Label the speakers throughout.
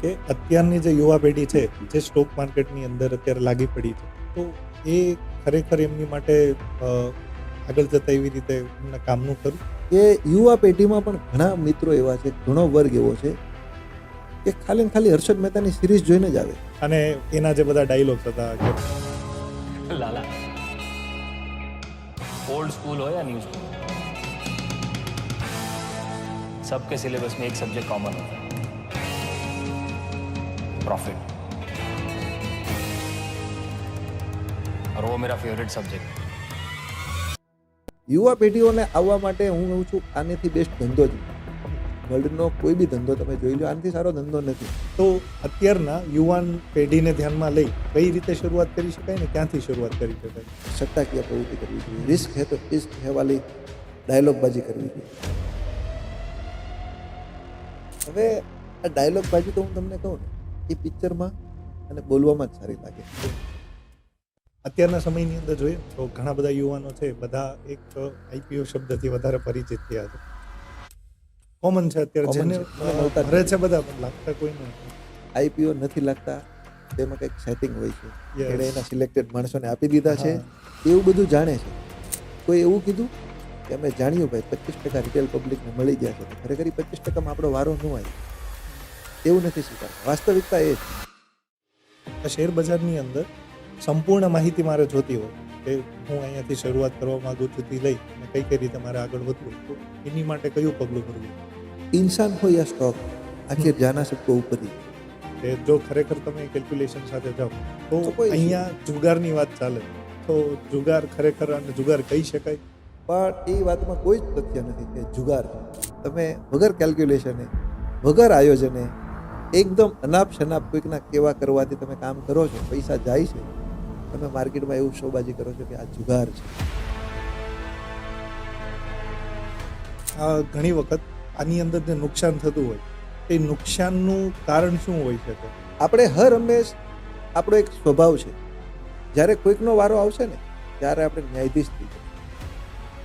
Speaker 1: કે અત્યારની જે યુવા પેઢી છે જે સ્ટોક માર્કેટની અંદર અત્યારે લાગી પડી છે, તો એ ખરેખર એમની માટે આગળ જતા એવી રીતે એમના કામનું ખરું?
Speaker 2: કે યુવા પેઢીમાં પણ ઘણા મિત્રો એવા છે, ઘણો વર્ગ એવો છે કે ખાલી ને ખાલી હર્ષદ મહેતાની સિરીઝ જોઈને જ આવે.
Speaker 1: અને એના જે બધા ડાયલોગ્સ હતા કે
Speaker 3: लाला ओल्ड स्कूल हो या न्यू स्कूल, सबके सिलेबस में एक सब्जेक्ट कॉमन होता है, प्रॉफिट. और वो मेरा फेवरेट सब्जेक्ट.
Speaker 2: યુવા પેઢીઓને આવવા માટે હું કહું છું આનેથી બેસ્ટ ધંધો જ વર્લ્ડનો કોઈ બી ધંધો તમે જોઈ લો, આનાથી સારો ધંધો નથી.
Speaker 1: તો અત્યારના યુવાન પેઢીને ધ્યાનમાં લઈ કઈ રીતે શરૂઆત કરી શકાય ને ક્યાંથી શરૂઆત કરી શકાય?
Speaker 2: સટ્ટાકીય પ્રવૃત્તિ કરવી જોઈએ, રિસ્ક હે તો ઇશ્ક હે વાલી ડાયલોગબાજી કરવી જોઈએ. હવે આ ડાયલોગબાજી તો હું તમને કહું ને, એ પિક્ચરમાં અને બોલવામાં જ સારી લાગે.
Speaker 1: અત્યારના સમયની અંદર જોઈએ તો ઘણા બધા યુવાનો છે, બધા એક આઈપીઓ શબ્દથી વધારે પરિચિત થયા છે. કોમન છે અત્યારે,
Speaker 2: Common
Speaker 1: જેને
Speaker 2: છે. મને મળતા જ
Speaker 1: ભરે છે બધા, પણ લાગતા કોઈ નથી.
Speaker 2: આઈપીઓ નથી લાગતા, તેમાં કંઈક સેટિંગ હોય છે.
Speaker 1: Yes.
Speaker 2: એણે એના સિલેક્ટેડ માણસોને આપી દીધા છે,
Speaker 1: હા.
Speaker 2: એવું બધું જાણે છે. કોઈ એવું કીધું કે અમે જાણ્યું ભાઈ 25% રિટેલ પબ્લિકને મળી ગયા છે, તો ખરેખર 25%માં આપણો વારો ન આવે એવું નથી સ્વીકારતા. વાસ્તવિકતા એ છે.
Speaker 1: આ શેર બજારની અંદર સંપૂર્ણ માહિતી મારે જોતી હોય કે હું અહીંયાથી શરૂઆત કરવા માંગુ છું થી લઈ અને કઈ કઈ રીતે મારે આગળ વધવું, તો એની માટે કયું પગલું ભરવું?
Speaker 2: इंसान हो या स्टॉक, आखिर जाना सबको ऊपर ही.
Speaker 1: કે જો ખરેખર તમે કેલ્ક્યુલેશન સાથે જાઓ તો
Speaker 2: તો કોઈ
Speaker 1: અહીંયા જુગારની વાત ચાલે, તો જુગાર ખરેખર અને જુગાર કહી શકાય?
Speaker 2: પણ એ વાતમાં કોઈ જ તથ્ય નથી કે જુગાર તમે વગર કેલ્ક્યુલેશને, વગર આયોજને, એકદમ અનાપ શનાપ કોઈકના કેવા કરવાથી તમે કામ કરો છો, પૈસા જાય છે, તમે માર્કેટમાં એવું શોબાજી કરો છો કે આ જુગાર છે.
Speaker 1: આ ઘણી વખત આની અંદર જે નુકસાન થતું હોય એ નુકસાનનું કારણ શું હોઈ શકે?
Speaker 2: આપણે હર હંમેશ આપણો એક સ્વભાવ છે, જ્યારે કોઈકનો વારો આવશે ને ત્યારે આપણે ન્યાયાધીશ થઈ જઈએ,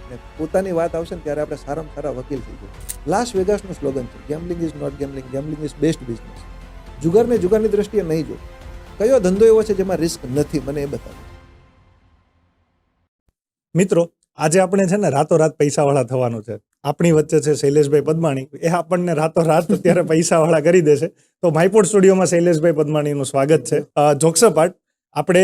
Speaker 2: અને પોતાની વાત આવશે ને ત્યારે આપણે સારામાં સારા વકીલ થઈ જઈએ. લાસ વેગાસનું સ્લોગન છે, gambling is not gambling, gambling is best business. જુગારને જુગારની દ્રષ્ટિએ નહીં જો. કયો ધંધો એવો છે જેમાં રિસ્ક નથી, મને એ બતાવો.
Speaker 1: મિત્રો, આજે આપણે છે ને રાતોરાત પૈસાવાળા થવાનું છે. આપણી વચ્ચે છે શૈલેષભાઈ પદમાણી, એ આપણને રાતોરાત અત્યારે પૈસાવાળા કરી દેશે. તો માયપોડ સ્ટુડિયોમાં શૈલેષભાઈ પદમાણીનું સ્વાગત છે. જોક્સપાટ, આપણે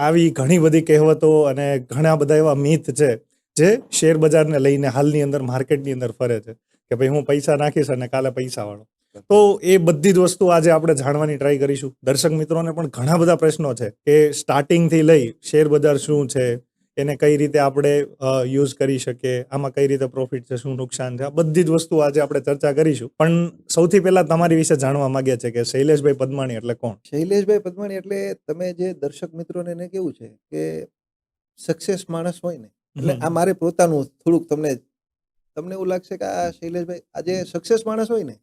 Speaker 1: આવી ઘણી બધી કહેવતો અને ઘણા બધા એવા મિથ છે જે શેર બજારને લઈને હાલની અંદર માર્કેટની અંદર ફરે છે કે ભાઈ હું પૈસા નાખીશ અને કાલે પૈસાવાળો. તો એ બધી જ વસ્તુ આજે આપણે જાણવાની ટ્રાય કરીશું. દર્શક મિત્રોને પણ ઘણા બધા પ્રશ્નો છે કે સ્ટાર્ટિંગથી લઈ શેર બજાર શું છે, એને કઈ રીતે આપણે યુઝ કરી શકીએ, આમાં કઈ રીતે પ્રોફિટ છે, શું નુકસાન છે, આ બધી જ વસ્તુ આજે આપણે ચર્ચા કરીશું. પણ સૌથી પહેલા તમારી વિશે જાણવા માંગ્યા છે કે શૈલેષભાઈ પદમાણી એટલે કોણ?
Speaker 2: શૈલેષભાઈ પદમાણી એટલે તમે જે દર્શક મિત્રોને એને કેવું છે કે સક્સેસ માણસ હોય ને, એટલે આ મારે પોતાનું થોડુંક તમને એવું લાગશે કે આ શૈલેષભાઈ આજે સક્સેસ માણસ હોય ને,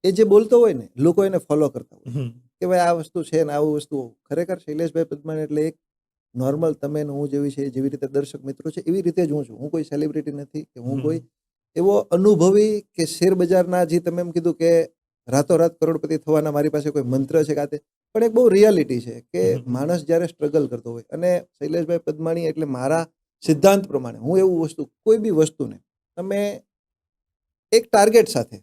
Speaker 2: એ જે બોલતો હોય ને લોકો એને ફોલો કરતા હોય કે ભાઈ આ વસ્તુ છે ને આવું વસ્તુ. ખરેખર શૈલેષભાઈ પદમાણી એટલે એક નોર્મલ તમે ને હું જેવી છે, જેવી રીતે દર્શક મિત્રો છે એવી રીતે જ હું છું. હું કોઈ સેલિબ્રિટી નથી કે હું કોઈ એવો અનુભવી કે શેર બજારના, જે તમે એમ કીધું કે રાતોરાત કરોડપતિ થવાના મારી પાસે કોઈ મંત્ર છે કાતે, પણ એક બહુ રિયાલિટી છે કે માણસ જ્યારે સ્ટ્રગલ કરતો હોય, અને શૈલેષભાઈ પદમાણી એટલે મારા સિદ્ધાંત પ્રમાણે હું એવું વસ્તુ, કોઈ બી વસ્તુને તમે એક ટાર્ગેટ સાથે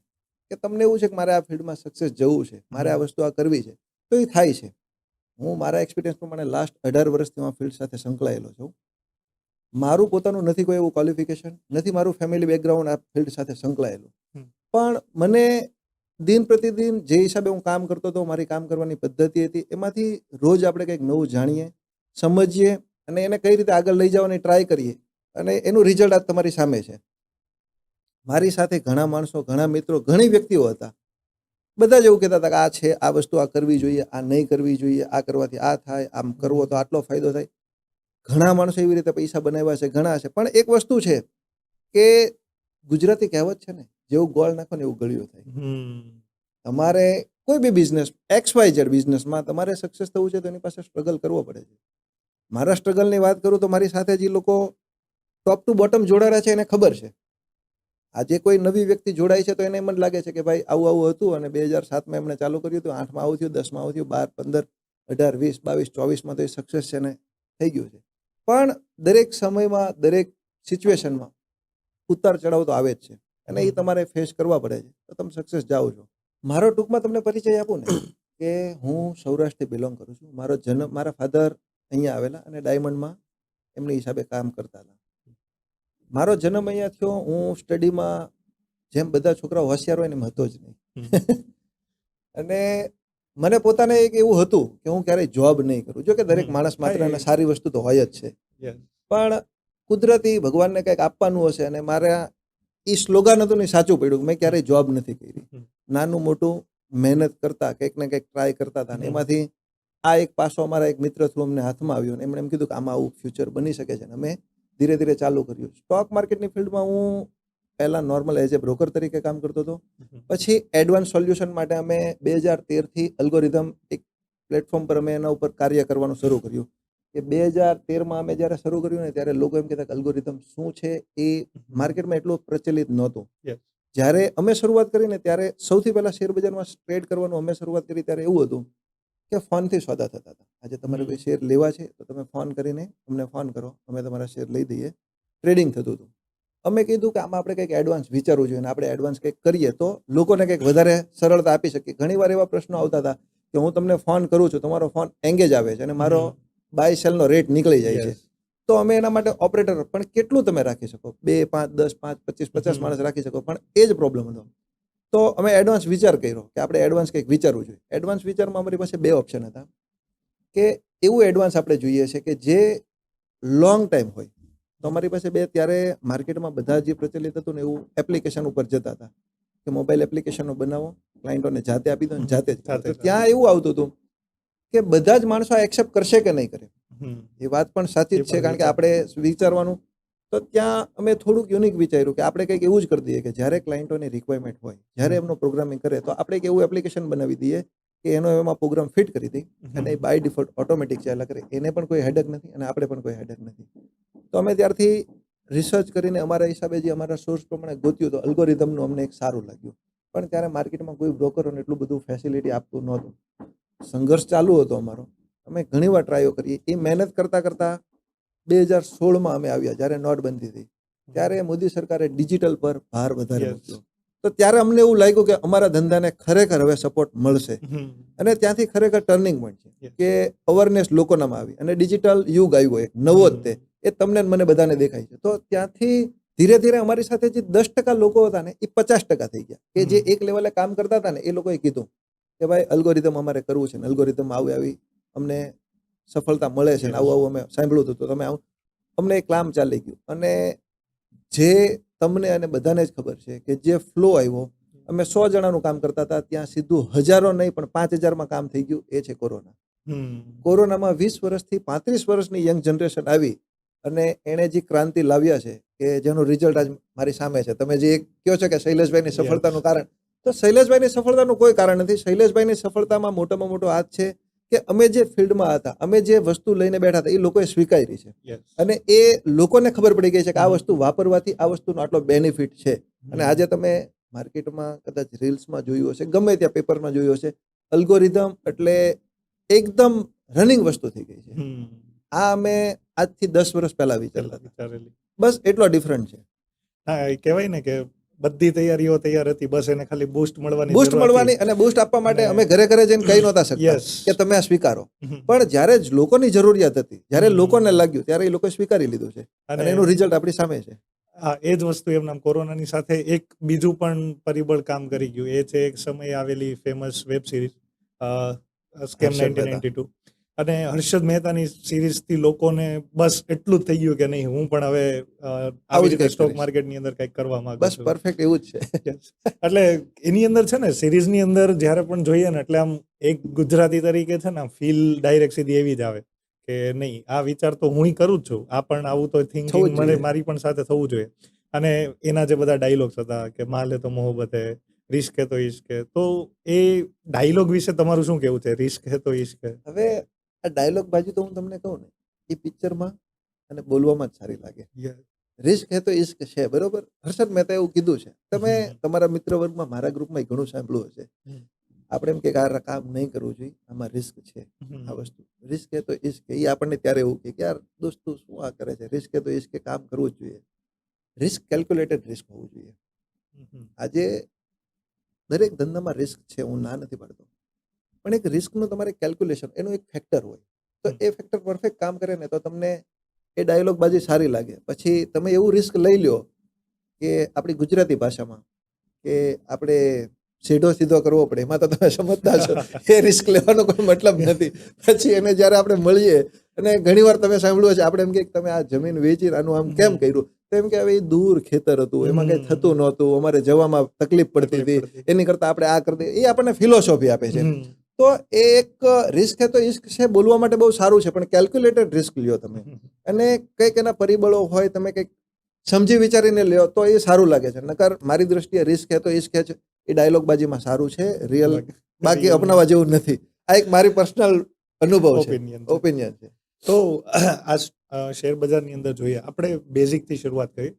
Speaker 2: કે તમને એવું છે કે મારે આ ફિલ્ડમાં સક્સેસ જવું છે, મારે આ વસ્તુ આ કરવી છે, તો એ થાય છે. હું મારા એક્સપિરિયન્સ પ્રમાણે લાસ્ટ 18 વર્ષથી હું આ ફિલ્ડ સાથે સંકળાયેલો છું. મારું પોતાનું નથી કોઈ એવું ક્વોલિફિકેશન, નથી મારું ફેમિલી બેકગ્રાઉન્ડ આ ફિલ્ડ સાથે સંકળાયેલું, પણ મને દિન પ્રતિદિન જે હિસાબે હું કામ કરતો હતો, મારી કામ કરવાની પદ્ધતિ હતી, એમાંથી રોજ આપણે કંઈક નવું જાણીએ, સમજીએ અને એને કઈ રીતે આગળ લઈ જવાની ટ્રાય કરીએ, અને એનું રિઝલ્ટ આજ તમારી સામે છે. મારી સાથે ઘણા માણસો, ઘણા મિત્રો, ઘણી વ્યક્તિઓ હતા, બધા જ એવું કહેતા હતા કે આ છે, આ વસ્તુ આ કરવી જોઈએ, આ નહીં કરવી જોઈએ, આ કરવાથી આ થાય, આમ કરવો તો આટલો ફાયદો થાય. ઘણા માણસો એવી રીતે પૈસા બનાવ્યા છે, ઘણા છે. પણ એક વસ્તુ છે કે ગુજરાતી કહેવત છે ને, જેવું ગોળ નાખો ને એવું ગળ્યું થાય. તમારે કોઈ બી બિઝનેસ, XYZ બિઝનેસમાં તમારે સક્સેસ થવું છે તો એની પાસે સ્ટ્રગલ કરવો પડે છે. મારા સ્ટ્રગલની વાત કરું તો મારી સાથે જે લોકો ટોપ ટુ બોટમ જોડાયેલા છે એને ખબર છે. આજે કોઈ નવી વ્યક્તિ જોડાય છે તો એને એમ જ લાગે છે કે ભાઈ આવું આવું હતું અને 2007માં એમણે ચાલુ કર્યું હતું, 8માં આવું થયું, 10માં આવું થયું, 12, 15, 18, 20, 22, 24માં તો એ સક્સેસ છે ને થઈ ગયું છે. પણ દરેક સમયમાં દરેક સિચ્યુએશનમાં ઉતાર ચઢાવ તો આવે જ છે અને એ તમારે ફેસ કરવા પડે છે તો તમે સક્સેસ જાઓ છો. મારો ટૂંકમાં તમને પરિચય આપું ને કે હું સૌરાષ્ટ્રથી બિલોંગ કરું છું. મારા ફાધર અહીંયા આવેલા અને ડાયમંડમાં એમની હિસાબે કામ કરતા હતા. મારો જન્મ અહીંયા થયો. હું સ્ટડીમાં જેમ બધા છોકરાઓ હોશિયાર હોય ને એમ હતો જ નહીં. અને મને પોતાને એક એવું હતું કે હું ક્યારેય જોબ નહીં કરું. જો કે દરેક માણસ માત્ર અને સારી વસ્તુ તો હોય જ છે, પણ કુદરતી ભગવાનને કંઈક આપવાનું હશે અને મારા એ સ્લોગાન હતું ને સાચું પડ્યું. મેં ક્યારેય જોબ નથી કરી. નાનું મોટું મહેનત કરતા કંઈક ને કંઈક ટ્રાય કરતા હતા ને એમાંથી આ એક પાસો અમારા એક મિત્ર થ્રુ અમને હાથમાં આવ્યો ને એમણે એમ કીધું કે આમાં આવું ફ્યુચર બની શકે છે. અને અમે ધીરે ધીરે ચાલુ કર્યું. સ્ટોક માર્કેટની ફિલ્ડમાં હું પહેલા નોર્મલ એઝ એ બ્રોકર તરીકે કામ કરતો હતો. પછી એડવાન્સ સોલ્યુશન માટે અમે 2013થી અલ્ગોરિધમ એક પ્લેટફોર્મ પર અમે એના ઉપર કાર્ય કરવાનું શરૂ કર્યું. કે 2013માં અમે જ્યારે શરૂ કર્યું ને ત્યારે લોકો એમ કહેતા કે અલ્ગોરિધમ શું છે એ માર્કેટમાં એટલું પ્રચલિત નહોતું. જ્યારે અમે શરૂઆત કરીને ત્યારે સૌથી પહેલા શેર બજારમાં ટ્રેડ કરવાનું અમે શરૂઆત કરી ત્યારે એવું હતું કે ફોનથી સોદા થતા હતા. આજે તમારે કોઈ શેર લેવા છે તો તમે ફોન કરીને અમને ફોન કરો, અમે તમારા શેર લઈ દઈએ. ટ્રેડિંગ થતું હતું. અમે કીધું કે આમાં આપણે કંઈક એડવાન્સ વિચારવું જોઈએ અને આપણે એડવાન્સ કંઈક કરીએ તો લોકોને કંઈક વધારે સરળતા આપી શકીએ. ઘણીવાર એવા પ્રશ્નો આવતા હતા કે હું તમને ફોન કરું છું, તમારો ફોન એંગેજ આવે છે અને મારો બાય સેલનો રેટ નીકળી જાય છે. તો અમે એના માટે ઓપરેટર પણ કેટલું તમે રાખી શકો? 2, 5, 10, 5, 25, 50 માણસ રાખી શકો, પણ એ જ પ્રોબ્લેમ હતો. તો અમે એડવાન્સ વિચાર કર્યો કે આપણે એડવાન્સ કંઈક વિચારવું જોઈએ. એડવાન્સ વિચારમાં અમારી પાસે 2 ઓપ્શન હતા કે એવું એડવાન્સ આપણે જોઈએ છે કે જે લોંગ ટાઈમ હોય. તો અમારી પાસે ત્યારે માર્કેટમાં બધા જે પ્રચલિત હતું ને એવું એપ્લિકેશન ઉપર જતા હતા કે મોબાઈલ એપ્લિકેશનો બનાવો, ક્લાયન્ટોને જાતે આપી દો ને જાતે જ. તો ત્યાં એવું આવતું હતું કે બધા જ માણસો એક્સેપ્ટ કરશે કે નહીં કરે. એ વાત પણ સાચી જ છે, કારણ કે આપણે વિચારવાનું. તો ત્યાં અમે થોડુંક યુનિક વિચાર્યું કે આપણે કંઈક એવું જ કરી દઈએ કે જ્યારે ક્લાયન્ટોની રિક્વાયરમેન્ટ હોય, જ્યારે એમનો પ્રોગ્રામિંગ કરે તો આપણે એક એવું એપ્લિકેશન બનાવી દઈએ કે એનો એમાં પ્રોગ્રામ ફિટ કરી દઈએ અને એ બાય ડિફોલ્ટ ઓટોમેટિક ચાલ્યા કરે. એને પણ કોઈ હેડક નથી અને આપણે પણ કોઈ હેડક નથી. તો અમે ત્યારથી રિસર્ચ કરીને અમારા હિસાબે જે અમારા સોર્સ પ્રમાણે ગોત્યું તો અલ્ગોરિધમનું અમને એક સારું લાગ્યું. પણ ત્યારે માર્કેટમાં કોઈ બ્રોકરોને એટલું બધું ફેસિલિટી આપતું નહોતું. સંઘર્ષ ચાલુ હતો અમારો. અમે ઘણીવાર ટ્રાયો કરી. એ મહેનત કરતાં કરતાં 2016માં અમે આવ્યા જ્યારે નોટબંધી થઈ. ત્યારે મોદી સરકારે ડિજિટલ પર ભાર વધારે મૂક્યો. તો ત્યારે અમને એવું લાગ્યું કે અમારા ધંધાને ખરેખર હવે સપોર્ટ મળશે અને ત્યાંથી ખરેખર ટર્નિંગ પોઈન્ટ છે કે અવેરનેસ લોકોનામાં આવી અને ડિજિટલ યુગ આવ્યો એક નવો જ તે એ તમને મને બધાને દેખાય છે. તો ત્યાંથી ધીરે ધીરે અમારી સાથે જે 10% લોકો હતા ને એ 50% થઈ ગયા કે જે એક લેવલે કામ કરતા હતા ને એ લોકોએ કીધું કે ભાઈ અલ્ગોરિધમ અમારે કરવું છે ને અલ્ગોરિધમ આવી અમને સફળતા મળે છે ને આવું અમે સાંભળ્યું હતું તો તમે આવું અમને એક કામ ચાલી ગયું. અને જે તમને અને બધાને જ ખબર છે કે જે ફ્લો આવ્યો, અમે 100 જણાનું કામ કરતા હતા ત્યાં સીધું હજારો નહીં પણ 5000માં કામ થઈ ગયું. એ છે કોરોના. કોરોનામાં 20 વર્ષથી 35 વર્ષની યંગ જનરેશન આવી અને એણે જે ક્રાંતિ લાવ્યા છે કે જેનું રિઝલ્ટ આજ મારી સામે છે. તમે જે કહો છો કે શૈલેષભાઈની સફળતાનું કારણ, તો શૈલેષભાઈની સફળતાનું કોઈ કારણ નથી. શૈલેષભાઈની સફળતામાં મોટામાં મોટો હાથ છે કે અમે જે ફિલ્ડમાં હતા, અમે જે વસ્તુ લઈને બેઠા હતા એ લોકોએ સ્વીકારી છે અને એ લોકોને ખબર પડી ગઈ છે કે આ વસ્તુ વાપરવાથી આ વસ્તુનો આટલો બેનિફિટ છે. અને આજે તમે માર્કેટમાં કદાચ રીલ્સમાં જોયું હશે, ગમે ત્યાં પેપરમાં જોયું હશે, અલ્ગોરિધમ એટલે એકદમ રનિંગ વસ્તુ થઈ ગઈ છે. આ અમે આજથી 10 વર્ષ પહેલા વિચારતા હતા. બસ એટલો ડિફરન્ટ છે.
Speaker 1: હા, એ કહેવાય ને કે બધી તૈયારીઓ તૈયાર હતી, બસ એને ખાલી બૂસ્ટ મળવાની
Speaker 2: અને બૂસ્ટ આપવા માટે અમે ઘરે ઘરે જઈને કહી નહોતા શકતા કે તમે આ સ્વીકારો. પણ જ્યારે લોકોની જરૂરિયાત હતી, જ્યારે લોકોને લાગ્યું ત્યારે એ લોકોએ સ્વીકારી લીધું છે અને એનું રિઝલ્ટ આપણી સામે છે.
Speaker 1: હા, એ જ વસ્તુ એમના કોરોનાની સાથે એક બીજું પણ પરિબળ કામ કરી ગયું. એ છે એક સમયે આવેલી ફેમસ વેબ સિરીઝ સ્કેમ 1992 અને હર્ષદ મહેતાની સિરીઝથી લોકોને બસ એટલું જ થઈ ગયું કે નહીં, હું પણ હવે આવી રીતે સ્ટોક માર્કેટની અંદર કંઈક કરવા માંગુ છું.
Speaker 2: બસ પરફેક્ટ એવું જ છે.
Speaker 1: એટલે એની અંદર છે ને સિરીઝની અંદર જ્યારે પણ જોઈએ ને એટલે આમ એક ગુજરાતી તરીકે છે ને ફીલ ડાયરેક્ટ સીધી એવી જ આવે કે નહીં, આ વિચાર તો હું કરું જ છું, આ પણ આવું તો થિંકિંગ મને મારી પણ સાથે થવું જોઈએ. અને એના જે બધા ડાયલોગ્સ હતા કે માલે તો મોહબ્બત હે, રિસ્ક હે તો ઇશ્ક હે, તો એ ડાયલોગ વિશે તમારું શું કહેવું છે? રિસ્ક હે તો ઇશ્ક હે.
Speaker 2: હવે આ ડાયલોગ બાજુ તો હું તમને કહું ને, એ પિક્ચરમાં અને બોલવામાં જ સારી લાગે. રિસ્ક હે તો ઇશ્ક છે, બરોબર. હર્ષદ મહેતા એવું કીધું છે. તમે તમારા મિત્ર વર્ગમાં, મારા ગ્રુપમાં ઘણું સાંભળ્યું હશે. આપણે એમ કે આ કામ નહીં કરવું જોઈએ, આમાં રિસ્ક છે. આ વસ્તુ રિસ્ક હે તો ઇશ્ક, એ આપણને ત્યારે એવું કે યાર દોસ્ત તું શું આ કરે છે. રિસ્ક હે તો ઇશ્ક, કામ કરવું જ જોઈએ. રિસ્ક કેલ્ક્યુલેટેડ રિસ્ક હોવું જોઈએ. આજે દરેક ધંધામાં રિસ્ક છે, હું ના નથી પાડતો, પણ એક રિસ્કનું તમારે કેલ્ક્યુલેશન, એનું એક ફેક્ટર હોય. તો એ ફેક્ટર પરફેક્ટ કામ કરે ને તો તમને એ ડાયલોગ બાજી સારી લાગે. પછી તમે એવું રિસ્ક લઈ લ્યો કે આપણી ગુજરાતી ભાષામાં કે આપણે સીધો સીધો કરવો પડે, એમાં તો તમે સમજતા છો એ રિસ્ક લેવાનો કોઈ મતલબ નથી. પછી એને જ્યારે આપણે મળીએ અને ઘણીવાર તમે સાંભળ્યું હશે, આપણે એમ કે તમે આ જમીન વેચી આનું આમ કેમ કર્યું, તો એમ કે હવે એ દૂર ખેતર હતું, એમાં કઈ થતું નહોતું, અમારે જવામાં તકલીફ પડતી હતી, એની કરતા આપણે આ કરી દઈએ. એ આપણને ફિલોસોફી આપે છે. તો એ એક રિસ્ક હે તો ઇશ્ક છે, બોલવા માટે બહુ સારું છે, પણ કેલ્ક્યુલેટેડ રિસ્ક લ્યો તમે, અને કંઈક એના પરિબળો હોય, તમે કંઈક સમજી વિચારીને લ્યો તો એ સારું લાગે છે. નકર મારી દ્રષ્ટિએ રિસ્ક હે તો ઇશ્ક છે એ ડાયલોગ બાજીમાં સારું છે, રિયલ બાકી અપનાવવા જેવું નથી. આ એક મારી પર્સનલ અનુભવ છે, ઓપિનિયન છે.
Speaker 1: તો આ શેર બજારની અંદર જોઈએ, આપણે બેઝિકથી શરૂઆત કરી.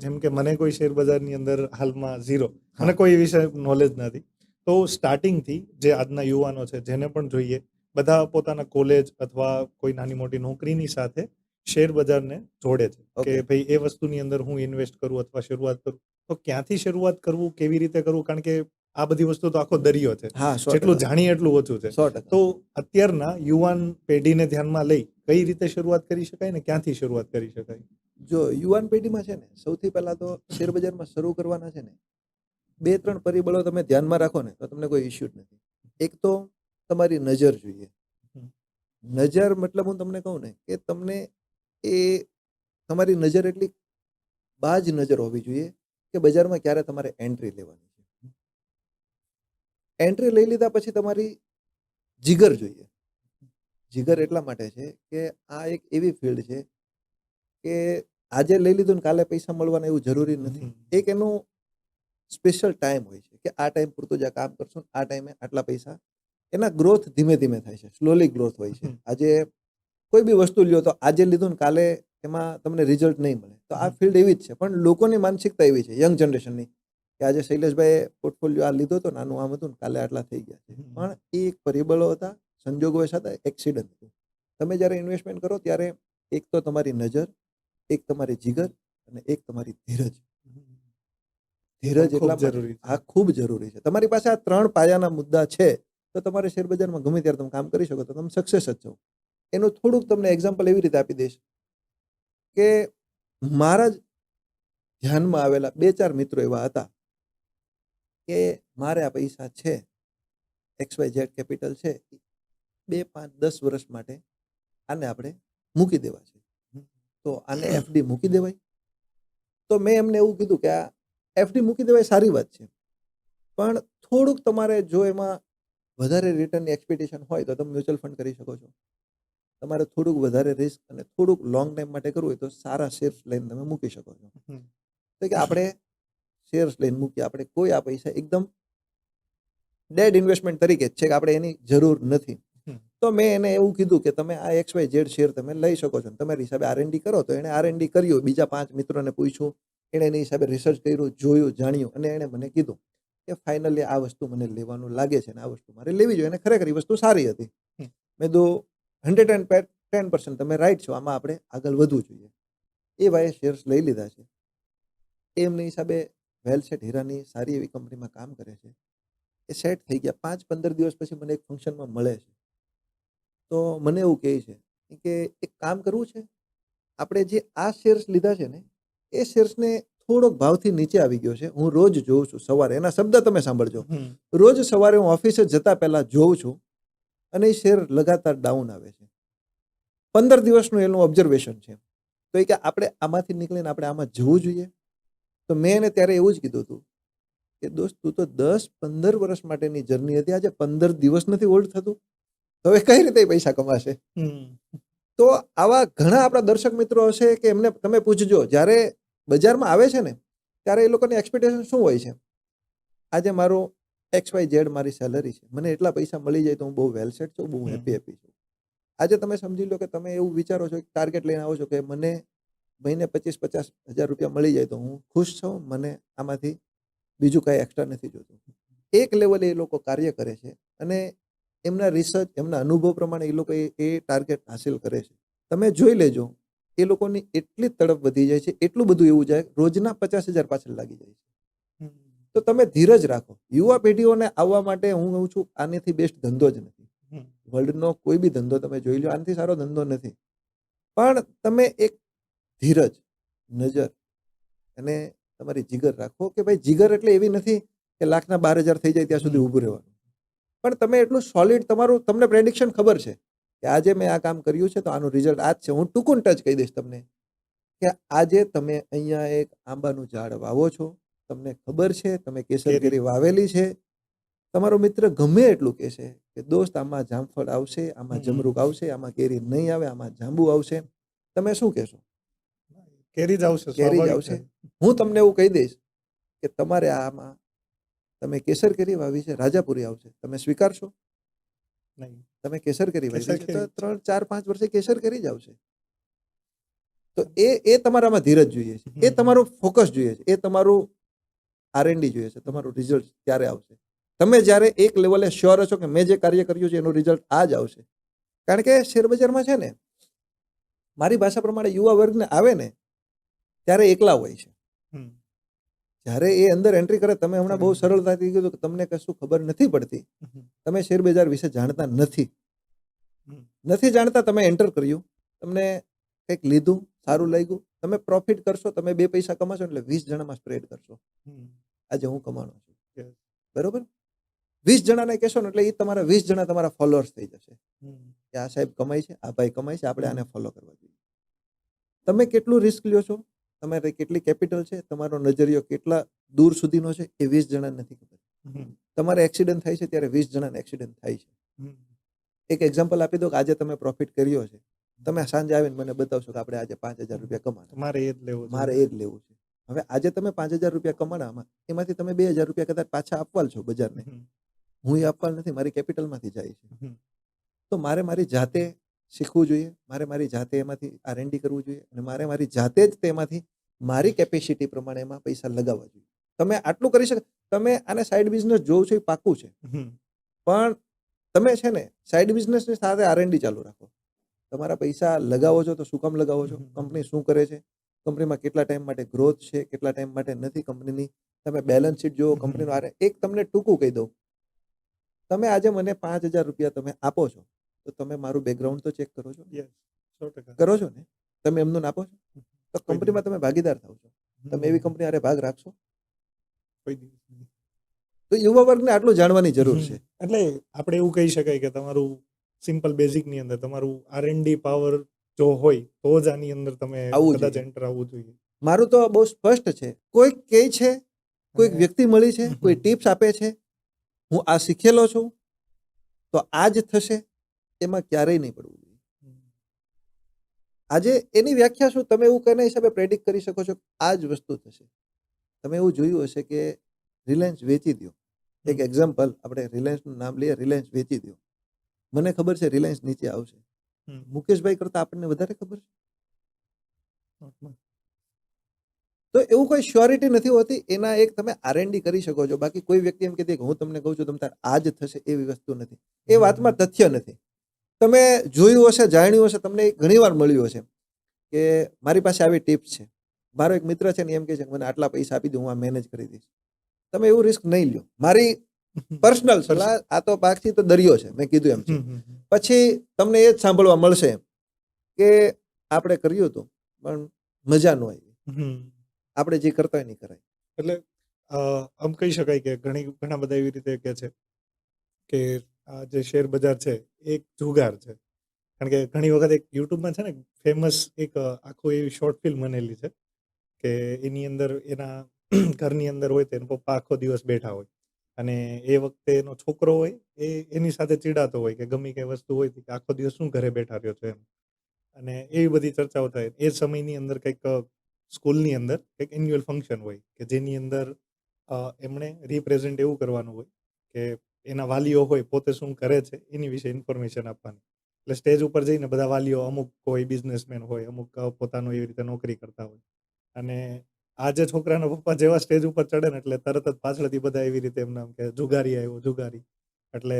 Speaker 1: જેમ કે મને કોઈ શેર બજારની અંદર હાલમાં ઝીરો, મને કોઈ વિશે નોલેજ નથી. તો સ્ટાર્ટિંગથી જે આજના યુવાનો છે જેને પણ જોઈએ, બધા પોતાના કોલેજ અથવા કોઈ નાની મોટી નોકરીની સાથે શેર બજારને જોડે છે કે ભાઈ એ વસ્તુની અંદર હું ઇન્વેસ્ટ કરું અથવા શરૂઆત કરું. તો ક્યાંથી શરૂઆત કરવું, કેવી રીતે કરવું? કારણ કે આ બધી વસ્તુ તો આખો દરિયો છે, જેટલું જાણીએ એટલું ઓછું છે. તો અત્યારના યુવાન પેઢીને ધ્યાનમાં લઈ કઈ રીતે શરૂઆત કરી શકાય ને ક્યાંથી શરૂઆત કરી શકાય?
Speaker 2: જો યુવાન પેઢીમાં છે ને, સૌથી પહેલા તો શેર બજારમાં શરૂ કરવાના છે ને, 2-3 પરિબળો તમે ધ્યાનમાં રાખો ને તો તમને કોઈ ઇશ્યુ જ નથી. એક તો તમારી નજર જોઈએ. નજર મતલબ હું તમને કહું ને કે તમને એ તમારી નજર એટલી બાજ નજર હોવી જોઈએ કે બજારમાં ક્યારે તમારે એન્ટ્રી લેવાની છે. એન્ટ્રી લઈ લીધા પછી તમારી જીગર જોઈએ. જીગર એટલા માટે છે કે આ એક એવી ફિલ્ડ છે કે આજે લઈ લીધું ને કાલે પૈસા મળવાના એવું જરૂરી નથી. એક એનું સ્પેશિયલ ટાઈમ હોય છે કે આ ટાઈમ પૂરતું જ આ કામ કરશો, આ ટાઈમે આટલા પૈસા. એના ગ્રોથ ધીમે ધીમે થાય છે, સ્લોલી ગ્રોથ હોય છે. આજે કોઈ બી વસ્તુ લ્યો તો આજે લીધું ને કાલે એમાં તમને રિઝલ્ટ નહીં મળે. તો આ ફિલ્ડ એવી જ છે, પણ લોકોની માનસિકતા એવી છે, યંગ જનરેશનની, કે આજે શૈલેષભાઈ પોર્ટફોલિયો આ લીધો હતો, નાનું આમ હતું ને કાલે આટલા થઈ ગયા છે. પણ એ એક પરિબળો હતા, સંજોગો હતા, એક્સિડન્ટ હતું. તમે જ્યારે ઇન્વેસ્ટમેન્ટ કરો ત્યારે એક તો તમારી નજર, એક તમારી જીગર અને એક તમારી ધીરજ. ધીરજ એટલા જરૂરી, આ ખૂબ જરૂરી છે. તમારી પાસે આ 3 પાયાના મુદ્દા છે તો તમારે શેર બજારમાં ગમે ત્યારે તમે કામ કરી શકો, તો તમે સક્સેસ જ છો. એનું થોડુંક તમને એક્ઝામ્પલ એવી રીતે આપી દઈશ કે મારા જ ધ્યાનમાં આવેલા 2-4 મિત્રો એવા હતા કે મારે આ પૈસા છે, XYZ કેપિટલ છે, 2, 5, 10 વર્ષ માટે આને આપણે મૂકી દેવા છે, તો આને FD મૂકી દેવાય. તો મેં એમને એવું કીધું કે આ FD મૂકી દેવાય સારી વાત છે, પણ થોડુંક તમારે જો એમાં વધારે રિટર્નની એક્સપેક્ટેશન હોય તો તમે મ્યુચ્યુઅલ ફંડ કરી શકો છો. તમારે થોડુંક વધારે રિસ્ક અને થોડુંક લોંગ ટાઈમ માટે કરવું હોય તો સારા શેર્સ લઈને તમે મૂકી શકો છો. તો કે આપણે શેર્સ લઈને મૂકીએ, આપણે કોઈ આ પૈસા એકદમ ડેડ ઇન્વેસ્ટમેન્ટ તરીકે છે કે આપણે એની જરૂર નથી. તો મેં એને એવું કીધું કે તમે આ XYZ શેર તમે લઈ શકો છો, તમારી હિસાબે R&D કરો. તો એણે R&D કર્યું, બીજા 5 મિત્રોને પૂછ્યું, એણે એની હિસાબે રિસર્ચ કર્યું, જોયું, જાણ્યું, અને એણે મને કીધું કે ફાઇનલી આ વસ્તુ મને લેવાનું લાગે છે અને આ વસ્તુ મારે લેવી જોઈએ. અને ખરેખર એ વસ્તુ સારી હતી. મેં તો 110% તમે રાઈટ છો, આમાં આપણે આગળ વધવું જોઈએ. એ ભાઈએ શેર્સ લઈ લીધા છે. એમની હિસાબે વેલસેટ હીરાની સારી એવી કંપનીમાં કામ કરે છે. એ સેટ થઈ ગયા. 5-15 દિવસ પછી મને એક ફંક્શનમાં મળે છે. તો મને એવું કહે છે કે એક કામ કરવું છે, આપણે જે આ શેર્સ લીધા છે ને એ શેર્સને થોડોક ભાવથી નીચે આવી ગયો છે. હું રોજ જોઉં છું સવારે, એના શબ્દ તમે સાંભળજો, રોજ સવારે હું ઓફિસે જતા પહેલા જોઉં છું અને એ શેર લગાતાર ડાઉન આવે છે. 15 દિવસનું એનું ઓબ્ઝર્વેશન છે. તો એ કે આપણે આમાંથી નીકળીને આપણે આમાં જવું જોઈએ. તો મેં એને ત્યારે એવું જ કીધું હતું કે દોસ્ત તું તો 10-15 વર્ષ માટેની જર્ની હતી, આજે 15 દિવસ નથી હોલ્ડ થતું, તો હવે કઈ રીતે પૈસા કમાશે? તો આવા ઘણા આપણા દર્શક મિત્રો હશે કે એમને તમે પૂછજો, જ્યારે બજારમાં આવે છે ને ત્યારે એ લોકોની એક્સપેક્ટેશન શું હોય છે? આજે મારું XYZ મારી સેલરી છે, મને એટલા પૈસા મળી જાય તો હું બહુ વેલસેટ છું, બહુ હેપી છું. આજે તમે સમજી લો કે તમે એવું વિચારો છો, ટાર્ગેટ લઈને આવો છો કે મને મહિને 25-50 હજાર રૂપિયા મળી જાય તો હું ખુશ છું, મને આમાંથી બીજું કાંઈ એક્સ્ટ્રા નથી જોતું. એક લેવલે એ લોકો કાર્ય કરે છે અને એમના રિસર્ચ, એમના અનુભવ પ્રમાણે એ લોકો એ ટાર્ગેટ હાસિલ કરે છે. તમે જોઈ લેજો, એ લોકોની એટલી તડપ વધી જાય છે, એટલું બધું એવું જાય, રોજના 50,000 પાછળ લાગી જાય છે. તો તમે ધીરજ રાખો. યુવા પેઢીઓને આવવા માટે હું કહું છું, આનેથી બેસ્ટ ધંધો જ નથી. વર્લ્ડનો કોઈ બી ધંધો તમે જોઈ લો, આનાથી સારો ધંધો નથી. પણ તમે એક ધીરજ, નજર અને તમારી જીગર રાખો કે ભાઈ, જીગર એટલે એવી નથી કે લાખના 12,000 થઈ જાય ત્યાં સુધી ઊભું રહેવાનું. પણ તમે એટલું સોલિડ, તમને પ્રેડિક્શન ખબર છે કે આજે મેં આ કામ કર્યું છે તો આનું રિઝલ્ટ આ જ છે. હું ટૂંકું ટચ કહી દઈશ તમને કે આજે તમે અહીંયા એક આંબાનું ઝાડ વાવો છો, તમને ખબર છે તમે કેસર કેરી વાવેલી છે. તમારો મિત્ર ગમે એટલું કહેશે કે દોસ્ત આમાં જામફળ આવશે, આમાં જમરૂક આવશે, આમાં કેરી નહીં આવે, આમાં જાંબુ આવશે, તમે શું કહેશો?
Speaker 1: કેરી જ આવશે,
Speaker 2: કેરી જ
Speaker 1: સ્વાભાવિક
Speaker 2: આવશે.
Speaker 1: છે.
Speaker 2: હું તમને એવું કહી દઈશ કે તમારે આમાં, તમે કેસર કેરી વાવી છે, રાજાપુરી આવશે, તમે સ્વીકારશો?
Speaker 1: નહીં.
Speaker 2: તમે કેસર કેરી વાવી
Speaker 1: કેસર
Speaker 2: છે તો
Speaker 1: કેરી.
Speaker 2: 3, 4, 5 વર્ષે કેસર કેરી જ આવશે. તો એ તમારામાં ધીરજ જોઈએ છે, એ તમારું ફોકસ જોઈએ છે, એ તમારું R&D જોઈએ છે, તમારું રિઝલ્ટ ત્યારે આવશે. તમે જ્યારે એક લેવલે શ્યોર છો કે મેં જે કાર્ય કર્યું છે એનું રિઝલ્ટ આ જ આવશે. કારણ કે શેરબજારમાં છે ને, મારી ભાષા પ્રમાણે યુવા વર્ગને આવે ને ત્યારે એકલા હોય છે.
Speaker 1: હમ.
Speaker 2: જ્યારે એ અંદર એન્ટ્રી કરે, તમે હમણાં બહુ સરળતાથી કીધું કે તમને કશું ખબર નથી પડતી, તમે શેરબજાર વિશે જાણતા નથી. નથી જાણતા, તમે એન્ટર કર્યું, તમને કંઈક લીધું, સારું લાગ્યું, તમે પ્રોફિટ કરશો, તમે 2 પૈસા કમાશો એટલે 20 જણામાં સ્પ્રેડ કરશો. આજે હું કમાણો છું,
Speaker 1: Yes.
Speaker 2: બરોબર? 20 જણાને કહેશો ને એટલે એ તમારા 20 જણા તમારા ફોલોઅર્સ થઈ જશે કે આ સાહેબ કમાય છે, આ ભાઈ કમાય છે, આપણે આને ફોલો કરવા જોઈએ. તમે કેટલું રિસ્ક લ્યો છો, તમારે કેટલી કેપિટલ છે, તમારો નજરિયો કેટલા દૂર સુધીનો છે, એ 20 જણાને નથી ખબર. તમારે એક્સિડન્ટ થાય છે ત્યારે 20 જણાને એક્સિડન્ટ થાય છે. એક એક્ઝામ્પલ આપી દો કે આજે તમે પ્રોફિટ કર્યો છે, તમે સાંજે આવીને મને બતાવશો કે આપણે આજે 5,000 રૂપિયા કમાણા,
Speaker 1: મારે એ જ લેવું છે.
Speaker 2: મારે એ જ લેવું છે. હવે આજે તમે 5,000 રૂપિયા કમાણામાં એમાંથી તમે 2,000 રૂપિયા કદાચ પાછા આપવાલ છો બજારને, હું એ આપવાલ નથી, મારી કેપિટલમાંથી જાય છે. તો મારે મારી જાતે શીખવું જોઈએ, મારે મારી જાતે એમાંથી R&D કરવું જોઈએ અને મારે મારી જાતે જ તેમાંથી મારી કેપેસિટી પ્રમાણે એમાં પૈસા લગાવવા જોઈએ. તમે આટલું કરી શકો. તમે આને સાઈડ બિઝનેસ જોવો છો એ પાકું છે, પણ તમે છે ને સાઈડ બિઝનેસની સાથે R&D ચાલુ રાખો. તમારા પૈસા લગાવો છો તો શું કામ લગાવો છો? કંપની શું કરે છે, કંપનીમાં કેટલા ટાઈમ માટે ગ્રોથ છે, કેટલા ટાઈમ માટે નથી કંપનીની, તમે બેલેન્સ શીટ જુઓ, કંપનીનું એક તમને ટૂંકું કહી દઉં, તમે આજે મને 5,000 રૂપિયા તમે આપો છો તો તમે મારું બેકગ્રાઉન્ડ તો ચેક કરો છો,
Speaker 1: 100%.
Speaker 2: કરો છો ને? તમે એમનું આપો છો તો કંપનીમાં તમે ભાગીદાર થાવ છો. તમે એવી કંપની હારે ભાગ રાખશો?
Speaker 1: કોઈ દિવસ નહીં.
Speaker 2: તો યુવા વર્ગને આટલું જાણવાની જરૂર છે.
Speaker 1: એટલે આપણે એવું કહી શકાય કે તમારું સિમ્પલ બેઝિક ની અંદર તમારું R&D પાવર જો હોય તો જ આની અંદર તમે
Speaker 2: આવવું
Speaker 1: કદાચ
Speaker 2: જોઈએ.
Speaker 1: એન્ટર આવવું જોઈએ.
Speaker 2: મારું તો બહુ સ્પષ્ટ છે. કોઈક કહે છે, કોઈક વ્યક્તિ મળી છે, કોઈ ટિપ્સ આપે છે, હું આ શીખેલો છું તો આ જ થશે, એમાં ક્યારેય નહીં પડવું જોઈએ. આજે એની વ્યાખ્યા શું, તમે એવું કેના હિસાબે પ્રેડિક્ટ કરી શકો છો આ જ વસ્તુ થશે. તમે એવું જોયું હશે કે રિલાયન્સ વેચી દો, એક એક્ઝામ્પલ, આપણે રિલાયન્સનું નામ લઈએ, રિલાયન્સ વેચી દો, મને ખબર છે રિલાયન્સ નીચે આવશે. મુકેશભાઈ કરતા આપણને વધારે ખબર છે. તો એવું કોઈ શ્યોરિટી નથી હોતી. એના એક તમે R&D કરી શકો છો. બાકી કોઈ વ્યક્તિ એમ કહેતી કે હું તમને કહું છું તમે આ જ થશે, એવી વસ્તુ નથી. એ વાતમાં તથ્ય નથી. તમે જોયું હશે, જાણ્યું હશે, તમને ઘણી વાર મળ્યું હશે કે મારી પાસે આવી ટિપ્સ છે, મારો એક મિત્ર છે ને એમ કહે છે કે મને આટલા પૈસા આપી દો, હું આ મેનેજ કરી દઈશ. તમે એવું રિસ્ક નહીં લ્યો. મારી પર્સનલ સલાહ, આ તો પાકથી તો દરિયો છે, મેં કીધું એમ છે. પછી તમને એ જ સાંભળવા મળશે કે આપણે કર્યું હતું પણ મજા ન આવી, આપણે જે કરતા હોય નહીં કરાય.
Speaker 1: એટલે આમ કહી શકાય કે ઘણા બધા એવી રીતે કહે છે કે આ જે શેર બજાર છે એ એક જુગાર છે. કારણ કે ઘણી વખત એક યુટ્યુબમાં છે ને ફેમસ એક આખું એવી શોર્ટ ફિલ્મ બનેલી છે કે એની અંદર એના ઘરની અંદર હોય તો એના પપ્પા આખો દિવસ બેઠા હોય અને એ વખતે એનો છોકરો હોય એ એની સાથે ચીડાતો હોય કે ગમે કઈ વસ્તુ હોય કે આખો દિવસ શું ઘરે બેઠા રહ્યો છે એમ. અને એવી બધી ચર્ચાઓ થાય. એ સમયની અંદર કંઈક સ્કૂલની અંદર કંઈક એન્યુઅલ ફંક્શન હોય કે જેની અંદર એમણે રિપ્રેઝેન્ટ એવું કરવાનું હોય કે એના વાલીઓ હોય પોતે શું કરે છે એની વિશે ઇન્ફોર્મેશન આપવાની. એટલે સ્ટેજ ઉપર જઈને બધા વાલીઓ, અમુક કોઈ બિઝનેસમેન હોય, અમુક પોતાનું એવી રીતે નોકરી કરતા હોય, અને આ જે છોકરાના પપ્પા જેવા સ્ટેજ ઉપર ચડે ને એટલે તરત જ પાછળથી બધા એવી રીતે એમને આમ કે જુગારી આવ્યો, જુગારી. એટલે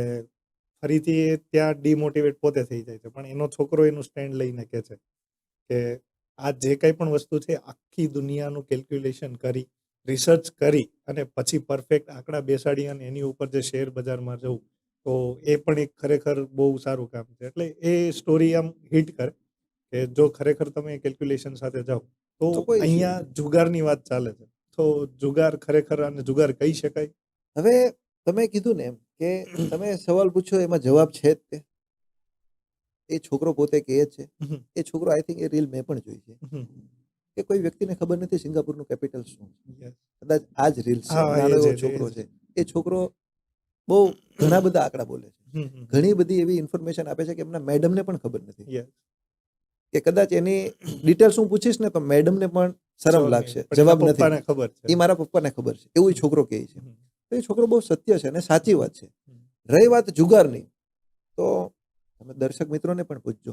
Speaker 1: ફરીથી એ ત્યાં ડિમોટિવેટ પોતે થઈ જાય છે. પણ એનો છોકરો એનું સ્ટેન્ડ લઈને કહે છે કે આ જે કંઈ પણ વસ્તુ છે આખી દુનિયાનું કેલ્ક્યુલેશન કરી, રિસર્ચ કરી અને પછી પરફેક્ટ આંકડા બેસાડી અને એની ઉપર જે શેર બજારમાં જવું, તો એ પણ એક ખરેખર બહુ સારું કામ છે. એટલે એ સ્ટોરી આમ હિટ કરે કે જો ખરેખર તમે કેલ્ક્યુલેશન સાથે જાઓ તો
Speaker 2: તો કોઈ issue
Speaker 1: અહીંયા જુગારની વાત ચાલે છે. તો જુગાર ખરેખર આને જુગાર કહી શકાય?
Speaker 2: હવે તમે કીધું ને એમ કે તમે સવાલ પૂછ્યો એમાં જવાબ છે જ તે. એ છોકરો પોતે કહે જ છે.
Speaker 1: હમ,
Speaker 2: એ છોકરો આઈ થિંક એ રીલ મેં પણ જોઈ છે
Speaker 1: હમ,
Speaker 2: કે કોઈ વ્યક્તિને ખબર નથી સિંગાપુરનું કેપિટલ શું છે.
Speaker 1: yes.
Speaker 2: કદાચ આ જ રીલ છે.
Speaker 1: હા,
Speaker 2: નાનો
Speaker 1: એ જ,
Speaker 2: એવો
Speaker 1: એ જ,
Speaker 2: છોકરો
Speaker 1: એ જ.
Speaker 2: છે. એ છોકરો બહુ ઘણા બધા આંકડા બોલે છે.
Speaker 1: હમ, હમ,
Speaker 2: ઘણી બધી એવી ઇન્ફોર્મેશન આપે છે કે એમના મેડમને પણ ખબર નથી.
Speaker 1: yes.
Speaker 2: કે કદાચ એની ડિટેલ્સ હું પૂછીશ ને તો મેડમને પણ શરમ
Speaker 1: Sure
Speaker 2: લાગશે,
Speaker 1: નહીં. પણ એના
Speaker 2: જવાબ નથી.
Speaker 1: પપ્પાને ખબર છે.
Speaker 2: એ મારા પપ્પાને ખબર છે એવું ઈ છોકરો કહે છે.
Speaker 1: હમ,
Speaker 2: તો એ છોકરો બહુ સત્ય છે અને સાચી વાત છે.
Speaker 1: હમ,
Speaker 2: રહી વાત જુગારની, તો તમે દર્શક મિત્રોને પણ પૂછજો.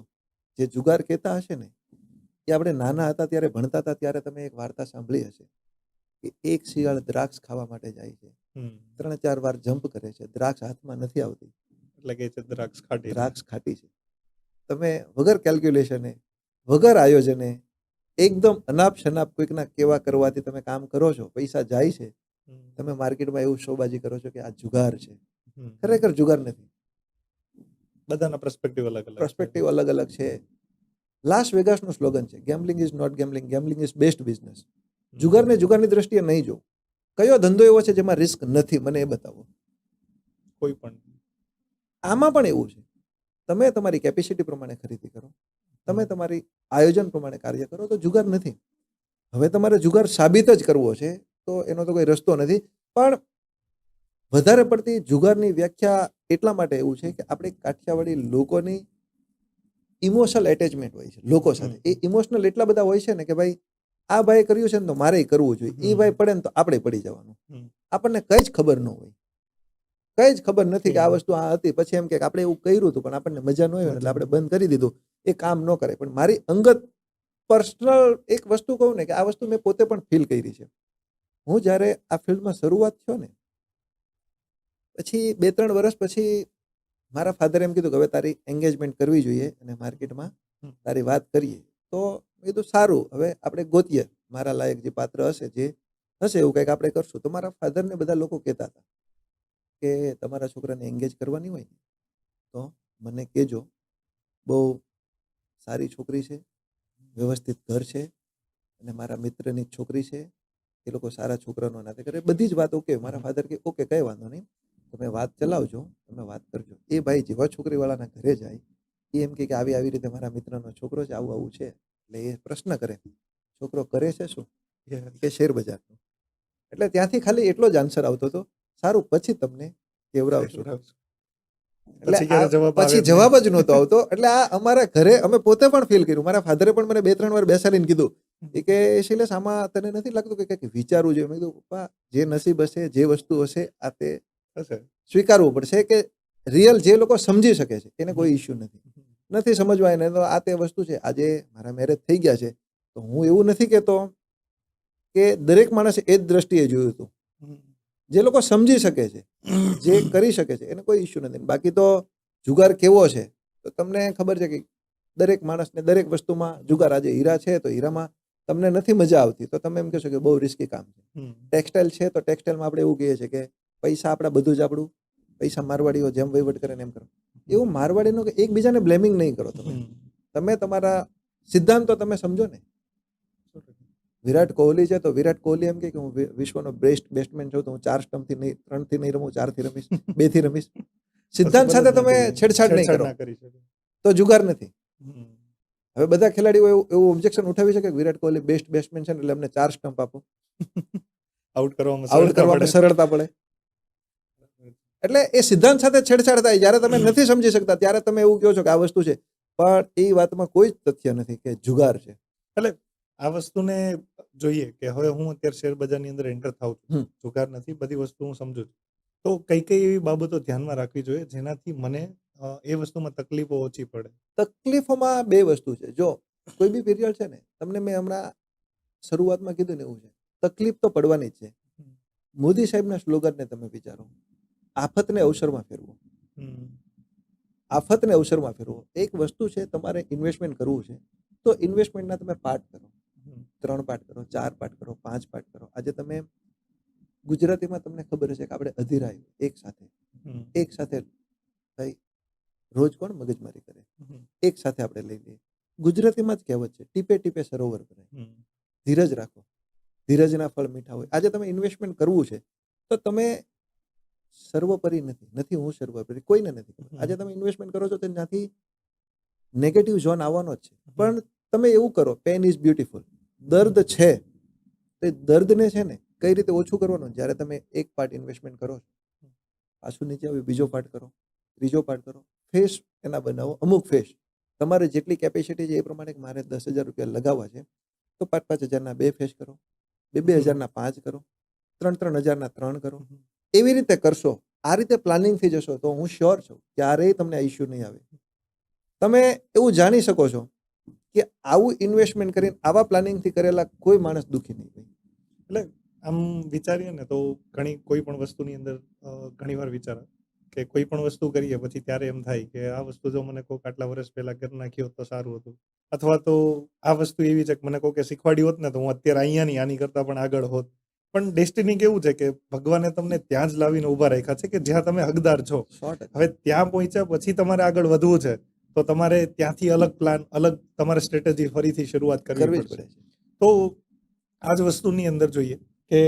Speaker 2: જે જુગાર કહેતા હશે ને એ આપણે નાના હતા ત્યારે ભણતા હતા ત્યારે તમે એક વાર્તા સાંભળી હશે કે એક શિયાળ દ્રાક્ષ ખાવા માટે જાય છે.
Speaker 1: હમ.
Speaker 2: 3-4 વાર જમ્પ કરે છે, દ્રાક્ષ હાથમાં નથી આવતી.
Speaker 1: એટલે કે છે દ્રાક્ષ ખાટી છે.
Speaker 2: દ્રાક્ષ ખાટી છે. તમે વગર કેલ્ક્યુલેશને, વગર આયોજને, એકદમ અનાપ શનાપ કોઈકના કેવા કરવાથી તમે કામ કરો છો, પૈસા જાય છે.
Speaker 1: હમ,
Speaker 2: તમે માર્કેટમાં એવું શોબાજી કરો છો કે આ જુગાર છે.
Speaker 1: હમ.
Speaker 2: ખરેખર જુગાર નથી.
Speaker 1: બધાના પર્સપેક્ટિવ અલગ અલગ છે.
Speaker 2: પર્સપેક્ટિવ અલગ અલગ છે. લાસ વેગાસનું સ્લોગન છે, gambling is not gambling, gambling is best business. જુગારને જુગારની દ્રષ્ટિએ નહીં જોવું. કયો ધંધો એવો છે જેમાં રિસ્ક નથી, મને એ બતાવો.
Speaker 1: કોઈ પણ.
Speaker 2: આમાં પણ એવું છે. તમે તમારી કેપેસિટી પ્રમાણે ખરીદી કરો, તમે તમારી આયોજન પ્રમાણે કાર્ય કરો તો જુગાર નથી. હવે તમારે જુગાર સાબિત જ કરવો છે તો એનો તો કોઈ રસ્તો નથી. પણ વધારે પડતી જુગારની વ્યાખ્યા એટલા માટે એવું છે કે આપણે કાઠિયાવાડી લોકોની ઇમોશનલ એટેચમેન્ટ હોય છે લોકો સાથે. એ ઇમોશનલ એટલા બધા હોય છે ને કે ભાઈ આ ભાઈ કર્યું છે ને તો મારે કરવું જોઈએ, એ ભાઈ પડે ને તો આપણે પડી જવાનું.
Speaker 1: હમ.
Speaker 2: આપણને કઈ જ ખબર ન હોય, કઈ જ ખબર નથી કે આ વસ્તુ આ હતી. પછી એમ કે આપણે એવું કર્યું હતું પણ આપણને મજા ન આવી એટલે આપણે બંધ કરી દીધું, એ કામ ન કરે. પણ મારી અંગત પર્સનલ એક વસ્તુ કહું ને કે આ વસ્તુ મેં પોતે પણ ફીલ કરી છે. હું જ્યારે આ ફિલ્ડમાં શરૂઆત થયો ને પછી 2-3 વર્ષ પછી મારા ફાધરે એમ કીધું કે હવે તારી એન્ગેજમેન્ટ કરવી જોઈએ અને માર્કેટમાં તારી વાત કરીએ. તો મેં કીધું સારું, હવે આપણે ગોતીએ મારા લાયક જે પાત્ર હશે, જે હશે એવું કંઈક આપણે કરશું. તો મારા ફાધરને બધા લોકો કહેતા હતા કે તમારા છોકરાને એન્ગેજ કરવાની હોય ને તો મને કહેજો, બહુ સારી છોકરી છે, વ્યવસ્થિત ઘર છે અને મારા મિત્રની જ છોકરી છે, એ લોકો સારા છોકરાનો નાતે કરે. બધી જ વાત ઓકે. મારા ફાધર કે ઓકે, કંઈ વાંધો નહીં, તમે વાત ચલાવજો, તમે વાત કરજો. એ ભાઈ જેવા છોકરીવાળાના ઘરે જાય એ એમ કે આવી આવી રીતે મારા મિત્રનો છોકરો છે, આવું આવું છે. એટલે એ પ્રશ્ન કરે, છોકરો કરે છે શું? કે શેર બજારનું. એટલે ત્યાંથી ખાલી એટલો જ આન્સર આવતો હતો, સારું પછી તમને કેવડાવશું. એટલે
Speaker 1: પછી ક્યારે જવાબ આવે
Speaker 2: પછી
Speaker 1: જ
Speaker 2: જવાબ જ નહોતો આવતો. એટલે આ અમારા ઘરે અમે પોતે પણ ફીલ કર્યું. મારા ફાધરે પણ મને 2-3 વાર બેસાડીને કીધું એ કે શૈલેષ આમાં તને નથી લાગતું કે કંઈક વિચારવું જોઈએ? મેં કીધું પપ્પા, જે નસીબ હશે, જે વસ્તુ હશે, આ તે
Speaker 1: હશે.
Speaker 2: સ્વીકારવું પડશે કે રિયલ જે લોકો સમજી શકે છે એને કોઈ ઇશ્યુ નથી સમજવા એને તો આ તે વસ્તુ છે. આજે મારા મેરેજ થઈ ગયા છે તો હું એવું નથી કહેતો કે દરેક માણસે એ જ દ્રષ્ટિએ જોયું હતું. જે લોકો સમજી શકે છે, જે કરી શકે છે એને કોઈ ઇશ્યુ નથી. બાકી તો જુગાર કેવો છે તો તમને ખબર છે કે દરેક માણસને દરેક વસ્તુમાં જુગાર. આજે હીરા છે તો હીરામાં તમને નથી મજા આવતી તો તમે એમ કહેશો કે બહુ રિસ્કી કામ છે. ટેક્સટાઇલ છે તો ટેક્સટાઇલમાં આપણે એવું કહીએ છીએ કે પૈસા આપણા બધું જ આપણું, પૈસા મારવાડીઓ જેમ વહીવટ કરે ને એમ કરો. એવું મારવાડીનું કે એકબીજાને બ્લેમિંગ નહીં કરો. તમે તમારા સિદ્ધાંતો તમે સમજો ને. વિરાટ કોહલી છે તો વિરાટ કોહલી એમ કે હું વિશ્વનો બેસ્ટ બેટ્સમેન છું તો હું 4 સ્ટમ્પથી નહીં, 3થી નહીં રમું, 4થી રમીશ, 2થી રમીશ. સિદ્ધાંત સાથે તમે છેડછાડ નહીં કરો તો જુગાર નથી. હવે બધા ખેલાડીઓ એવું ઓબ્જેક્શન ઉઠાવી શકે કે વિરાટ કોહલી બેસ્ટ બેટ્સમેન છે એટલે અમને 4 સ્ટમ્પ આપો,
Speaker 1: આઉટ
Speaker 2: આઉટ કરવામાં સરળતા પડે. એટલે એ સિદ્ધાંત સાથે છેડછાડ થાય. જ્યારે તમે નથી સમજી શકતા ત્યારે તમે એવું કહો છો કે આ વસ્તુ છે, પણ એ વાતમાં કોઈ જ તથ્ય નથી કે જુગાર છે.
Speaker 1: એટલે આ વસ્તુને જોઈએ કે હવે હું અત્યારે શેર બજારની અંદર એન્ટર થાઉં છું, જુગાર નથી, બધી વસ્તુ હું સમજુ છું. તો કઈ કઈ એવી બાબતો ધ્યાનમાં રાખવી જોઈએ જેનાથી મને એ વસ્તુમાં તકલીફો ઓછી પડે?
Speaker 2: તકલીફોમાં બે વસ્તુ છે. જો કોઈ બી પીરિયડ છે ને, તમને મેં હમણાં શરૂઆતમાં કીધું ને એવું છે, તકલીફ તો પડવાની જ છે. મોદી સાહેબના સ્લોગનને તમે વિચારો, આફતને અવસરમાં ફેરવો.
Speaker 1: હમ.
Speaker 2: આફતને અવસરમાં ફેરવો. એક વસ્તુ છે, તમારે ઇન્વેસ્ટમેન્ટ કરવું છે તો ઇન્વેસ્ટમેન્ટના તમે પાર્ટ કરો.
Speaker 1: હમ.
Speaker 2: 3 પાર્ટ કરો, 4 પાર્ટ કરો, 5 પાર્ટ કરો. આજે તમે ગુજરાતીમાં તમને ખબર હશે કે આપણે અધીરાય
Speaker 1: હમ.
Speaker 2: એક સાથે ભાઈ રોજ કોણ મગજમારી કરે,
Speaker 1: હમ.
Speaker 2: એક સાથે આપણે લઈ લઈએ. ગુજરાતીમાં જ કહેવત છે, ટીપે ટીપે સરોવર ભરાય.
Speaker 1: હમ.
Speaker 2: ધીરજ રાખો, ધીરજના ફળ મીઠા હોય. આજે તમે ઇન્વેસ્ટમેન્ટ કરવું છે તો તમે સર્વોપરી નથી હું સર્વોપરી, કોઈને નથી ખબર. આજે તમે ઇન્વેસ્ટમેન્ટ કરો છો તો ત્યાંથી નેગેટિવ ઝોન આવવાનો જ છે. પણ તમે એવું કરો, પેન ઇઝ બ્યુટીફુલ. દર્દ છે તો એ દર્દને છે ને કઈ રીતે ઓછું કરવાનું? જ્યારે તમે એક પાર્ટ ઇન્વેસ્ટમેન્ટ કરો છો, પાછું નીચે આવી બીજો પાર્ટ કરો, ત્રીજો પાર્ટ કરો, ફેસ એના બનાવો. અમુક ફેસ તમારે જેટલી કેપેસિટી છે એ પ્રમાણે મારે 10,000 રૂપિયા લગાવવા છે તો 5,000ના 2 ફેસ કરો, 2,000ના 5 કરો, 3,000ના 3 કરો. એવી રીતે કરશો, આ રીતે પ્લાનિંગથી જશો તો હું શ્યોર છું ક્યારેય તમને આ ઇશ્યુ નહીં આવે. તમે એવું જાણી શકો છો કે આવું ઇન્વેસ્ટમેન્ટ કરીને આવા પ્લાનિંગથી કરેલા કોઈ માણસ દુઃખી નહીં થાય.
Speaker 1: એટલે આમ વિચારીએ ને તો કોઈ પણ વસ્તુની અંદર ઘણીવાર વિચાર કે કોઈ પણ વસ્તુ કરીએ પછી ત્યારે એમ થાય કે આ વસ્તુ જો મને કોઈક આટલા વર્ષ પહેલા કરી નાખી હોત તો સારું હતું, અથવા તો આ વસ્તુ એવી છે કે મને કોઈકે શીખવાડી હોત ને તો હું અત્યારે અહીંયાની આની કરતાં પણ આગળ હોત. પણ ડેસ્ટિની કેવું છે કે ભગવાને તમને ત્યાં જ લાવીને ઊભા રાખ્યા છે કે જ્યાં તમે હકદાર છો.
Speaker 2: 100%.
Speaker 1: હવે ત્યાં પહોંચ્યા પછી તમારે આગળ વધવું છે તો તમારે ત્યાંથી અલગ પ્લાન, અલગ તમારે સ્ટ્રેટેજી ફરીથી શરૂઆત કરવી
Speaker 2: કરવી જ
Speaker 1: પડશે.
Speaker 2: પડે છે.
Speaker 1: તો આ જ વસ્તુની અંદર જોઈએ કે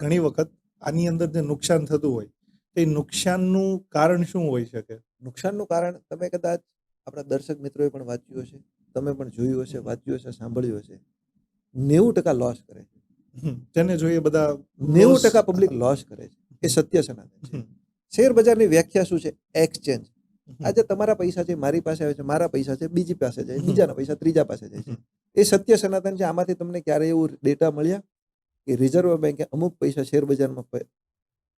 Speaker 1: ઘણી વખત આની અંદર જે નુકસાન થતું હોય તો એ નુકસાનનું કારણ શું હોઈ શકે?
Speaker 2: નુકસાનનું કારણ તમે કદાચ આપણા દર્શક મિત્રોએ પણ વાંચ્યું હશે, તમે પણ જોયું હશે, વાંચ્યું હશે, સાંભળ્યું હશે. 90% લોસ કરે છે.
Speaker 1: જેને જોઈએ બધા
Speaker 2: 90% પબ્લિક લોસ કરે છે. એ સત્ય સનાતન છે. શેર બજારની વ્યાખ્યા શું છે? એક્સચેન્જ. આજે તમારા પૈસા છે મારી પાસે આવે છે, મારા પૈસા છે બીજી પાસે જાય, બીજાના પૈસા ત્રીજા પાસે જાય છે. એ સત્ય સનાતન છે. આમાંથી તમને ક્યારે એવું ડેટા મળ્યા કે રિઝર્વ બેંકે અમુક પૈસા શેર બજારમાં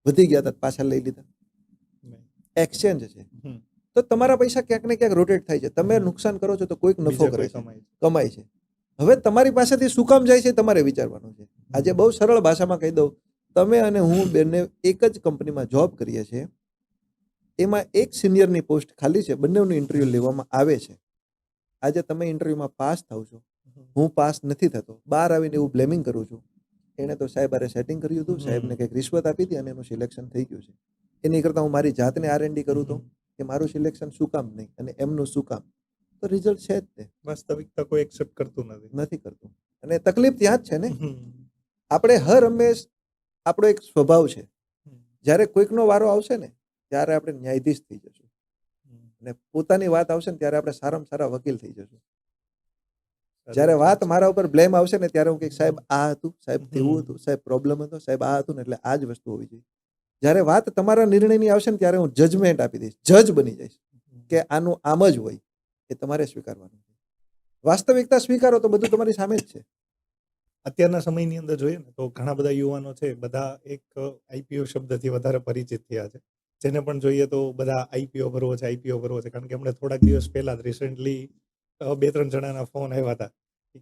Speaker 2: વધી ગયા હતા પાછા લઈ લીધા? એક્સચેન્જ છે. તો તમારા પૈસા ક્યાંક ને ક્યાંક રોટેટ થાય છે. તમે નુકસાન કરો છો તો કોઈક નફો કરે છે, કમાય છે. હવે તમારી પાસેથી શું કામ જાય છે તમારે વિચારવાનું છે. આજે બહુ સરળ ભાષામાં કહી દઉં, તમે અને હું બંને એક જ કંપનીમાં જોબ કરીએ છીએ. એમાં એક સિનિયરની પોસ્ટ ખાલી છે, બંનેનું ઇન્ટરવ્યુ લેવામાં આવે છે. આજે તમે ઇન્ટરવ્યુમાં પાસ થાવ છો, હું પાસ નથી થતો, બહાર આવીને એવું બ્લેમિંગ કરું છું, એને તો સાહેબ અરે સેટિંગ કર્યું હતું, સાહેબને કંઈક રિશ્વત આપી હતી અને એનું સિલેક્શન થઈ ગયું છે. એની કરતાં હું મારી જાતને R&D કરું તો કે મારું સિલેક્શન શું કામ નહીં અને એમનું શું કામ? તો રિઝલ્ટ છે જ તે.
Speaker 1: વાસ્તવિકતા કોઈ એક્સેપ્ટ કરતું
Speaker 2: નથી કરતું. અને તકલીફ ત્યાં જ છે ને. આપણે હર હંમેશ આપણો એક સ્વભાવ છે, જ્યારે કોઈકનો વારો આવશે ને ત્યારે આપણે ન્યાયાધીશ થઈ જશું અને પોતાની વાત આવશે ને ત્યારે આપણે સારામાં સારા વકીલ થઈ જશું. જ્યારે વાત મારા ઉપર બ્લેમ આવશે ને ત્યારે હું કહીશ સાહેબ આ હતું, સાહેબ તેવું હતું, સાહેબ પ્રોબ્લેમ હતો, સાહેબ આ હતું ને, એટલે આ જ વસ્તુ હોવી જોઈએ. જ્યારે વાત તમારા નિર્ણયની આવશે ને ત્યારે હું જજમેન્ટ આપી દઈશ, જજ બની જઈશ કે આનું આમ જ હોય. એ તમારે સ્વીકારવાનું છે. વાસ્તવિકતા સ્વીકારો તો બધું તમારી સામે જ છે.
Speaker 1: અત્યારના સમયની અંદર જોઈએ ને તો ઘણા બધા યુવાનો છે, બધા એક આઈપીઓ શબ્દથી વધારે પરિચિત થયા છે. જેને પણ જોઈએ તો બધા આઈપીઓ ભરવો છે, આઈપીઓ ભરવો છે. કારણ કે હમણાં થોડાક દિવસ પહેલા જ રિસેન્ટલી 2-3 જણાના ફોન આવ્યા હતા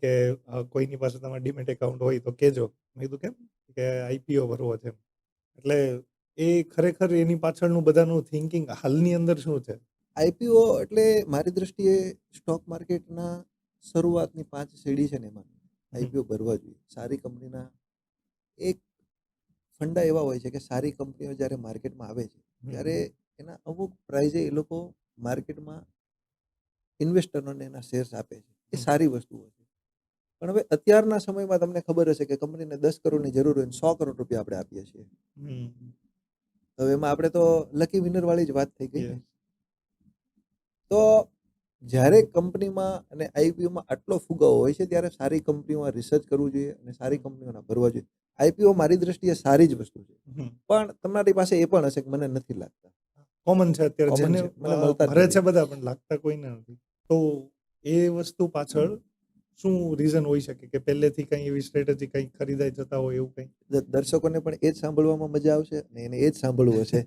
Speaker 1: કે કોઈની પાસે તમારે ડીમેટ એકાઉન્ટ હોય તો કેજો. મેં કીધું કેમ? કે આઈપીઓ ભરવો છે. એટલે એ ખરેખર એની પાછળનું બધાનું થિંકિંગ હાલની અંદર શું છે?
Speaker 2: આઈપીઓ એટલે મારી દ્રષ્ટિએ સ્ટોક માર્કેટના શરૂઆતની 5 સીડી છે ને, એમાં આઈપીઓ ભરવા જોઈએ. સારી કંપનીના એક ફંડા એવા હોય છે કે સારી કંપનીઓ જ્યારે માર્કેટમાં આવે છે ત્યારે એના અમુક પ્રાઇઝે એ લોકો માર્કેટમાં ઇન્વેસ્ટરોને એના શેર્સ આપે છે. એ સારી વસ્તુઓ છે. પણ હવે અત્યારના સમયમાં તમને ખબર હશે કે કંપનીને 10 કરોડની જરૂર હોય 100 કરોડ રૂપિયા આપણે આપીએ છીએ. હવે એમાં આપણે તો લકી વિનર વાળી જ વાત થઈ ગઈ. તો જ્યારે કંપનીમાં અને આઈપીઓમાં આટલો ફુગાવો હોય છે ત્યારે સારી કંપનીઓમાં રિસર્ચ કરવું જોઈએ અને સારી કંપનીઓના ભરવા જોઈએ. આઈપીઓ મારી દ્રષ્ટિએ સારી જ વસ્તુ છે, પણ તમારી પાસે એ પણ હશે કે મને નથી લાગતા.
Speaker 1: કોમન છે અત્યારે, જેને ભરે છે બધા પણ લાગતા કોઈને નથી. તો એ વસ્તુ પાછળ શું રીઝન હોઈ શકે કે પહેલેથી કઈ એવી સ્ટ્રેટેજી કઈ ખરીદાઈ જતા હોય એવું કઈ?
Speaker 2: દર્શકોને પણ એ જ સાંભળવામાં મજા આવશે અને એને એ જ સાંભળવું હશે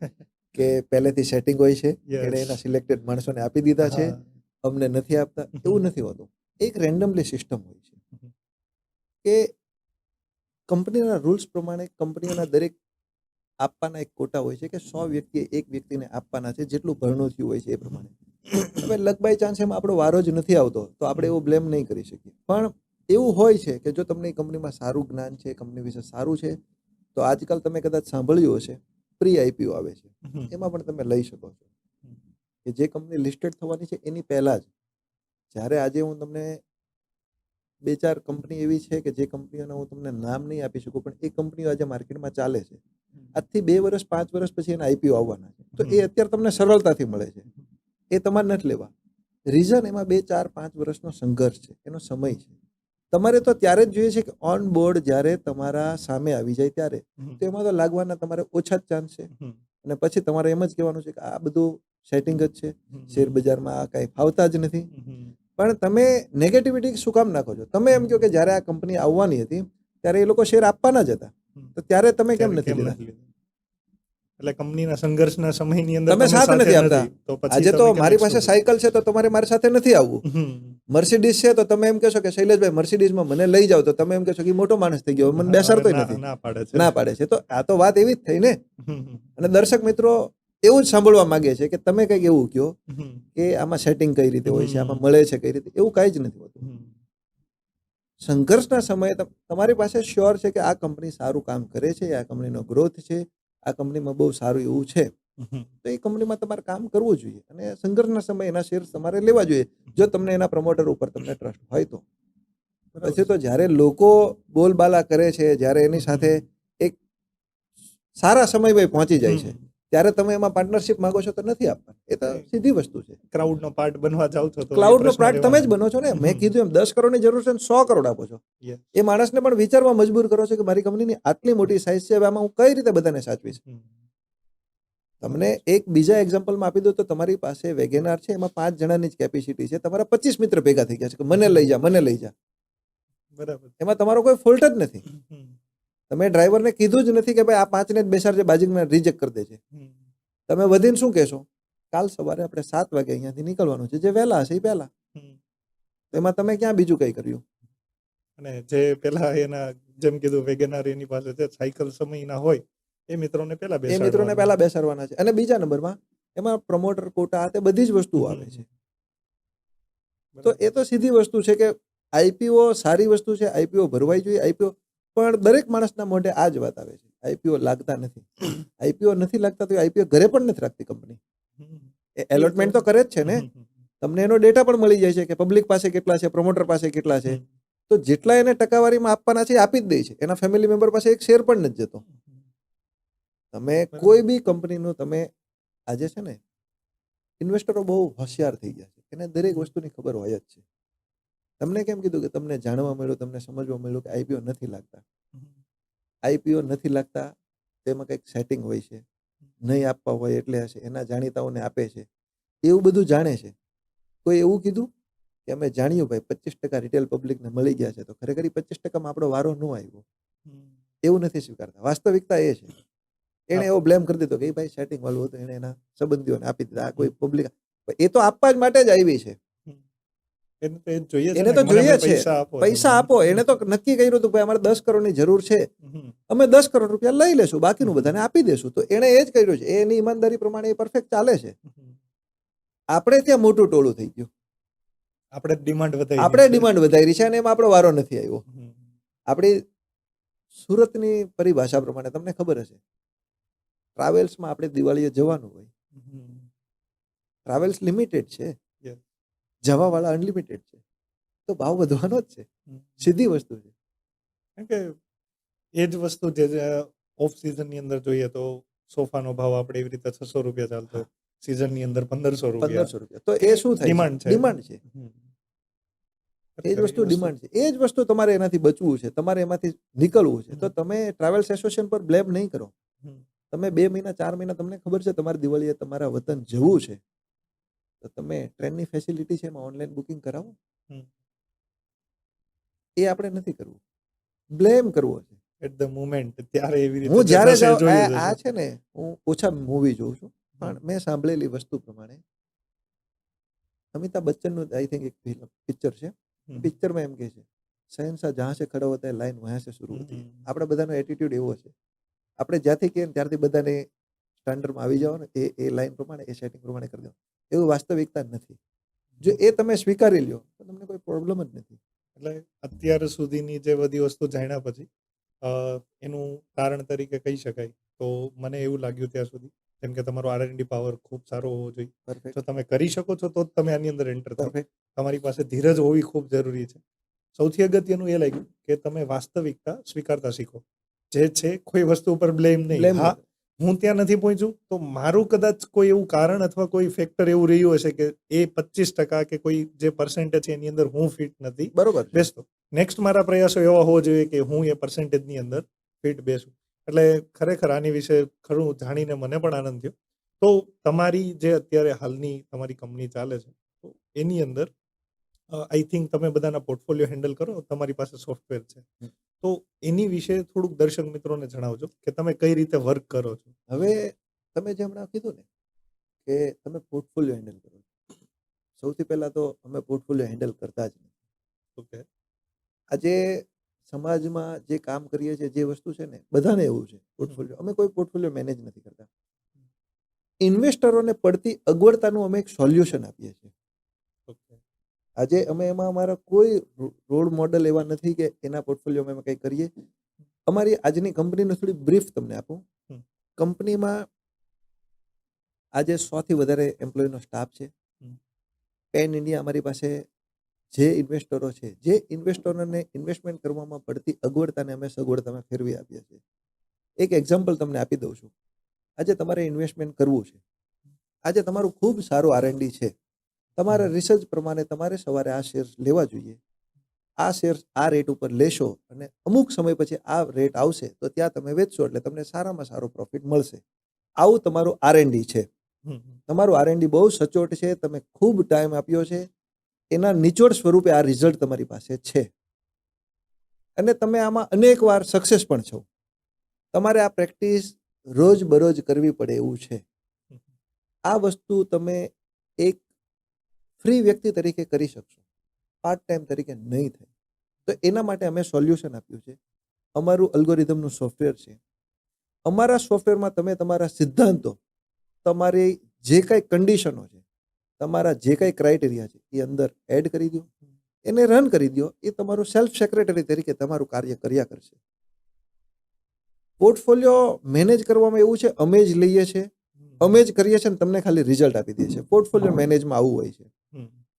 Speaker 2: કે પહેલેથી સેટિંગ હોય છે,
Speaker 1: Yes.
Speaker 2: એણે એના સિલેક્ટેડ માણસોને આપી દીધા છે,
Speaker 1: હા.
Speaker 2: અમને નથી આપતા, એવું નથી હોતું. એક રેન્ડમલી સિસ્ટમ હોય છે
Speaker 1: હમ.
Speaker 2: કે કંપનીના રૂલ્સ પ્રમાણે કંપનીઓના દરેક આપવાના એક કોટા હોય છે કે 100 વ્યક્તિએ એક વ્યક્તિને આપવાના છે, જેટલું ભરણું થયું હોય છે એ પ્રમાણે. હવે લક બાય ચાન્સ એમાં આપણો વારો જ નથી આવતો તો આપણે એવો બ્લેમ નહીં કરી શકીએ. પણ એવું હોય છે કે જો તમને કંપનીમાં સારું જ્ઞાન છે, કંપની વિશે સારું છે, તો આજકાલ તમે કદાચ સાંભળ્યું હશે, પ્રી આઈપીઓ આવે છે, એમાં પણ તમે લઈ શકો છો. કે જે કંપની લિસ્ટેડ થવાની છે એની પહેલા જ, જ્યારે આજે હું તમને 2-4 કંપની એવી છે કે જે કંપનીઓના હું તમને નામ નહીં આપી શકું, પણ એ કંપનીઓ આજે માર્કેટમાં ચાલે છે. આજથી 2 વર્ષ 5 વર્ષ પછી એના આઈપીઓ આવવાના છે, તો એ અત્યારે તમને સરળતાથી મળે છે, એ તમારે નથી લેવા. રીઝન એમાં 2-4-5 વર્ષનો સંઘર્ષ છે, એનો સમય છે. તમારે તો ત્યારે જ જોઈએ છે કે ઓન બોર્ડ જ્યારે તમારા સામે આવી જાય ત્યારે, તો એમાં તો લાગવાના તમારે ઓછા જ ચાન્સ છે. અને પછી તમારે એમ જ કહેવાનું છે કે આ બધું સેટિંગ જ છે, શેર બજારમાં આ કાંઈ ફાવતા જ નથી. પણ તમે નેગેટિવિટી શું કામ નાખો છો? તમે એમ કહો કે જ્યારે આ કંપની આવવાની હતી ત્યારે એ લોકો શેર આપવાના જ હતા, તો ત્યારે તમે કેમ નથી લીધા?
Speaker 1: એટલે કંપનીના સંઘર્ષના સમયની અંદર
Speaker 2: તમે સાથ નથી આપતા.
Speaker 1: તો પછી
Speaker 2: આજે તો
Speaker 1: તમે કેમ
Speaker 2: મારી પાસે
Speaker 1: એકસો-
Speaker 2: સાયકલ છે તો તમારે મારી સાથે નથી આવવું. મર્સિડીઝ છે તો તમે એમ કહેશો કે શૈલેષભાઈ મર્સિડીઝમાં મને લઈ જાઓ, તો તમે એમ કહેશો કે ઈ મોટો માણસ થઈ ગયો, મને બેસાડતો
Speaker 1: ના-
Speaker 2: નથી,
Speaker 1: ના પાડે છે.
Speaker 2: ના પાડે છે. તો આ તો વાત એવી જ થઈ ને.
Speaker 1: હમ.
Speaker 2: અને દર્શક મિત્રો એવું જ સાંભળવા માંગે છે કે તમે કંઈક એવું કહો
Speaker 1: હમ.
Speaker 2: કે આમાં સેટિંગ કઈ રીતે હોય છે, આમાં મળે છે કઈ રીતે, એવું કાંઈ જ નથી હોતું.
Speaker 1: હમ.
Speaker 2: સંઘર્ષના સમયે તમારી પાસે શ્યોર છે કે આ કંપની સારું કામ કરે છે, આ કંપનીનો ગ્રોથ છે, આ કંપનીમાં બહુ સારું એવું છે,
Speaker 1: હમ.
Speaker 2: તો એ કંપનીમાં તમારે કામ કરવું જોઈએ. અને સંઘર્ષના સમયે એના શેર તમારે લેવા જોઈએ, જો તમને એના પ્રમોટર ઉપર તમને ટ્રસ્ટ હોય તો. પછી તો જ્યારે લોકો બોલબાલા કરે છે, જ્યારે એની સાથે એક સારા સમય પહોંચી જાય છે, ત્યારે તમે એમાં પાર્ટનરશિપ માંગો છો તો નથી આપવા. એ તો સીધી વસ્તુ છે.
Speaker 1: ક્રાઉડનો પાર્ટ બનવા જાવ છો તો એ
Speaker 2: ક્લાઉડનો
Speaker 1: પ્રશ્ન
Speaker 2: પાર્ટ તમે જ
Speaker 1: રહેવાનો.
Speaker 2: બનો છો ને. મેં કીધું એમ 10 કરોડની જરૂર છે ને 100 કરોડ આપો છો.
Speaker 1: Yes.
Speaker 2: એ માણસને પણ વિચારવા મજબૂર કરો છો કે મારી કંપનીની આટલી મોટી સાઇઝ છે, હવે આમાં હું કઈ રીતે બધાને સાચવીશ.
Speaker 1: હમ.
Speaker 2: તમને એક બીજા એક્ઝામ્પલમાં આપી દઉં તો તમારી પાસે વેગેનાર છે, એમાં 5 જણાની જ કેપેસિટી છે, તમારા 25 મિત્ર ભેગા થઈ ગયા છે કે મને લઈ જા, મને લઈ જા.
Speaker 1: બરાબર.
Speaker 2: એમાં તમારો કોઈ ફોલ્ટ જ નથી.
Speaker 1: હમ.
Speaker 2: તમે ડ્રાઈવરને કીધું જ નથી કે ભાઈ આ 5ને જ બેસાડજે, બાજુમાં રિજેક્ટ કરી દેજે.
Speaker 1: હમ.
Speaker 2: તમે વધીને શું કહેશો? કાલ સવારે આપણે 7 વાગે અહીંયાથી નીકળવાનું છે, જે વહેલા હશે એ પહેલા.
Speaker 1: હમ.
Speaker 2: એમાં તમે ક્યાં બીજું કંઈ કર્યું?
Speaker 1: અને જે પેલા એના જેમ કીધું વેગેનાર એની પાસે છે, સાયકલ સમયના હોય એ મિત્રોને પેલા
Speaker 2: એ મિત્રોને
Speaker 1: બેસાડવાના.
Speaker 2: પહેલા બેસાડવાના છે. અને બીજા નંબરમાં એમાં પ્રમોટર કોટા તે બધી જ વસ્તુઓ આવે છે. તો એ તો સીધી વસ્તુ છે કે આઈપીઓ સારી વસ્તુ છે, આઈપીઓ ભરવાઈ જોઈએ, આઈપીઓ. પણ દરેક માણસના મોઢે આ જ વાત આવે છે, આઈપીઓ લાગતા નથી. આઈપીઓ નથી લાગતા તો આઈપીઓ ઘરે પણ નથી રાખતી કંપની.
Speaker 1: હમ.
Speaker 2: એ એલોટમેન્ટ તો કરે જ છે ને. તમને એનો ડેટા પણ મળી જાય છે કે પબ્લિક પાસે કેટલા છે, પ્રમોટર પાસે કેટલા છે. તો જેટલા એને ટકાવારીમાં આપવાના છે એ આપી જ દે છે. એના ફેમિલી મેમ્બર પાસે એક શેર પણ નથી જતો. તમે કોઈ બી કંપનીનું તમે આજે છે ને, ઇન્વેસ્ટરો બહુ હોશિયાર થઈ ગયા છે, એને દરેક વસ્તુની ખબર હોય જ છે. તમને કેમ કીધું કે તમને જાણવા મળ્યું, તમને સમજવા મળ્યું કે આઈપીઓ નથી લાગતા. આઈપીઓ નથી લાગતા તેમાં કંઈક સેટિંગ હોય છે, નહીં આપવા હોય એટલે હશે, એના જાણીતાઓને આપે છે, એવું બધું જાણે છે. કોઈ એવું કીધું કે અમે જાણ્યું ભાઈ 25% રિટેલ પબ્લિકને મળી ગયા છે, તો ખરેખર 25%માં આપણો વારો ન આવ્યો, એવું નથી સ્વીકારતા. વાસ્તવિકતા એ છે. એને એવો બ્લેમ કરી દીધો કે એ ભાઈ સેટિંગ વાળું હતું, એને એના સંબંધીઓને આપી દીધા. આ કોઈ પબ્લિક, એ તો આપવા જ માટે જ આવી છે.
Speaker 1: એને તો એ જ જોઈએ છે
Speaker 2: એને
Speaker 1: ને
Speaker 2: તો
Speaker 1: કે મને
Speaker 2: જોઈએ છે
Speaker 1: પૈસા આપો.
Speaker 2: પૈસા આપો. એને તો નક્કી કર્યું હતું ભાઈ અમારે 10 કરોડની જરૂર છે,
Speaker 1: હમ.
Speaker 2: અમે 10 કરોડ રૂપિયા લઈ લેશું, બાકીનું બધાને આપી દેશું. તો એને એ જ કર્યું છે. એની ઈમાનદારી પ્રમાણે એ પરફેક્ટ ચાલે છે. આપણે ત્યાં મોટું ટોળું થઈ ગયું.
Speaker 1: આપણે ડિમાન્ડ વધારી
Speaker 2: આપણે ડિમાન્ડ વધારી છે અને એમાં આપણો વારો નથી આવ્યો.
Speaker 1: હમ.
Speaker 2: આપણી સુરતની પરિભાષા પ્રમાણે તમને ખબર હશે, ટ્રાવેલ્સમાં આપણે દિવાળીએ જવાનું હોય, ટ્રાવેલ્સ લિમિટેડ છે,
Speaker 1: Yes.
Speaker 2: જવાવાળા અનલિમિટેડ છે, તો ભાવ વધવાનો જ છે. સીધી વસ્તુ છે.
Speaker 1: કારણ કે એ જ વસ્તુ જે ઓફ સિઝનની અંદર જોઈએ તો સોફાનો ભાવ આપણે એવી રીતે 600 રૂપિયા ચાલતો હોય, સિઝનની અંદર 1500 રૂપિયા.
Speaker 2: 1500 રૂપિયા. તો એ શું થાય?
Speaker 1: ડિમાન્ડ છે.
Speaker 2: ડિમાન્ડ છે.
Speaker 1: હમ.
Speaker 2: એ જ વસ્તુ ડિમાન્ડ છે. એ જ વસ્તુ તમારે એનાથી બચવું છે, તમારે એમાંથી નીકળવું છે. તો તમે ટ્રાવેલ્સ એસોસિએશન પર બ્લેમ નહીં કરો.
Speaker 1: હમ.
Speaker 2: તમે 2 મહિના 4 મહિના તમને ખબર છે તમારી દિવાળીએ તમારા વતન જવું છે, તો તમે ટ્રેનની ફેસિલિટી છે એમાં ઓનલાઈન બુકિંગ કરાવો.
Speaker 1: હમ.
Speaker 2: એ આપણે નથી કરવું, બ્લેમ કરવો છે.
Speaker 1: એટ ધ મોમેન્ટ ત્યારે એવી રીતે
Speaker 2: હું જ્યારે
Speaker 1: જશે,
Speaker 2: જાઉં
Speaker 1: જોયું
Speaker 2: આ
Speaker 1: જશે.
Speaker 2: છે ને, હું ઓછા મૂવી જોઉં છું, પણ મેં સાંભળેલી વસ્તુ પ્રમાણે અમિતાભ બચ્ચનનું આઈ થિંક એક પિક્ચર છે. પિક્ચરમાં એમ કહે છે, શહેનશાહ જહાં સે ખડા હોતા હૈ લાઈન વહાં સે શરૂ હોતી હૈ. આપણા બધાનો એટીટ્યુડ એવો છે, આપણે જ્યાંથી કહીએ ને ત્યારથી બધાને સ્ટાન્ડર્ડમાં આવી જાઓ ને એ લાઈન પ્રમાણે એ સેટિંગ પ્રમાણે કરી દો. એવું વાસ્તવિકતા નથી. જો એ તમે સ્વીકારી લ્યો તો તમને કોઈ પ્રોબ્લેમ જ નથી.
Speaker 1: એટલે અત્યાર સુધીની જે બધી વસ્તુ જાણ્યા પછી એનું તારણ તરીકે કહી શકાય તો મને એવું લાગ્યું ત્યાં સુધી, જેમ કે તમારો R&D પાવર ખૂબ સારો હોવો જોઈએ.
Speaker 2: પરફેક્ટ,
Speaker 1: જો તમે કરી શકો છો તો જ તમે આની અંદર એન્ટર થાઓ.
Speaker 2: પરફેક્ટ.
Speaker 1: તમારી પાસે ધીરજ હોવી ખૂબ જરૂરી છે. સૌથી અગત્યનું એ લાગ્યું કે તમે વાસ્તવિકતા સ્વીકારતા શીખો. જે છે કોઈ વસ્તુ ઉપર બ્લેમ નહીં.
Speaker 2: Blame
Speaker 1: હા,
Speaker 2: નથી.
Speaker 1: હું ત્યાં નથી પહોંચ્યું તો મારું કદાચ કોઈ એવું કારણ અથવા કોઈ ફેક્ટર એવું રહ્યું હશે કે એ 25% કે કોઈ જે પર્સન્ટેજ છે એની અંદર હું ફિટ નથી
Speaker 2: બરોબર છે.
Speaker 1: બેસતો. નેક્સ્ટ મારા પ્રયાસો એવા હોવો જોઈએ કે હું એ પર્સન્ટેજની અંદર ફિટ બેસું. એટલે ખરેખર આની વિશે ખરું જાણીને મને પણ આનંદ થયો. તો તમારી જે અત્યારે હાલની તમારી કંપની ચાલે છે તો એની અંદર આઈ થિંક તમે બધાના પોર્ટફોલિયો હેન્ડલ કરો, તમારી પાસે સોફ્ટવેર છે. તો એની વિશે થોડુંક દર્શક મિત્રોને જણાવજો કે તમે કઈ રીતે વર્ક કરો છો.
Speaker 2: હવે તમે જે હમણાં કીધું ને કે તમે પોર્ટફોલિયો હેન્ડલ કરો છો, સૌથી પહેલા તો અમે પોર્ટફોલિયો હેન્ડલ કરતા જ નથી.
Speaker 1: ઓકે.
Speaker 2: આજે સમાજમાં જે કામ કરીએ છીએ, જે વસ્તુ છે ને, બધાને એવું છે પોર્ટફોલિયો. અમે કોઈ પોર્ટફોલિયો મેનેજ નથી કરતા. ઇન્વેસ્ટરોને પડતી અગવડતાનું અમે એક સોલ્યુશન આપીએ છીએ.
Speaker 1: ઓકે.
Speaker 2: આજે અમે એમાં અમારા કોઈ રોલ મોડલ એવા નથી કે એના પોર્ટફોલિયોમાં અમે કંઈ કરીએ. અમારી આજની કંપનીનો થોડી બ્રીફ તમને આપું. કંપનીમાં આજે 100 થી વધારે એમ્પ્લોયનો સ્ટાફ છે. પેન ઇન્ડિયા અમારી પાસે જે ઇન્વેસ્ટરો છે, જે ઇન્વેસ્ટરોને ઇન્વેસ્ટમેન્ટ કરવામાં પડતી અગવડતાને અમે સગવડતામાં ફેરવી આપીએ છીએ. એક એક્ઝામ્પલ તમને આપી દઉં છું. આજે તમારે ઇન્વેસ્ટમેન્ટ કરવું છે, આજે તમારું ખૂબ સારું R&D છે, તમારા રિસર્ચ પ્રમાણે તમારે સવારે આ શેર્સ લેવા જોઈએ. આ શેર્સ આ રેટ ઉપર લેશો અને અમુક સમય પછી આ રેટ આવશે તો ત્યાં તમે વેચશો એટલે તમને સારામાં સારો પ્રોફિટ મળશે. આવું તમારું R&D છે. તમારું R&D બહુ સચોટ છે, તમે ખૂબ ટાઈમ આપ્યો છે, એના નિચોડ સ્વરૂપે આ રિઝલ્ટ તમારી પાસે છે અને તમે આમાં અનેક વાર સક્સેસ પણ છો. તમારે આ પ્રેક્ટિસ રોજ બરોજ કરવી પડે એવું છે. આ વસ્તુ તમે એક ફ્રી વ્યક્તિ તરીકે કરી શકશો, પાર્ટ ટાઈમ તરીકે નહીં થાય. તો એના માટે અમે સોલ્યુશન આપ્યું છે. અમારું અલ્ગોરિધમનું સોફ્ટવેર છે. અમારા સોફ્ટવેરમાં તમે તમારા સિદ્ધાંતો, તમારી જે કંઈ કન્ડિશનો છે, તમારા જે કંઈ ક્રાઇટેરિયા છે એ અંદર એડ કરી દો, એને રન કરી દો. એ તમારું સેલ્ફ સેક્રેટરી તરીકે તમારું કાર્ય કર્યા કરશે. પોર્ટફોલિયો મેનેજ કરવામાં એવું છે, અમે જ લઈએ છીએ, અમે જ કરીએ છીએ અને તમને ખાલી રિઝલ્ટ આપી દઈએ છીએ. પોર્ટફોલિયો મેનેજમાં આવું હોય છે.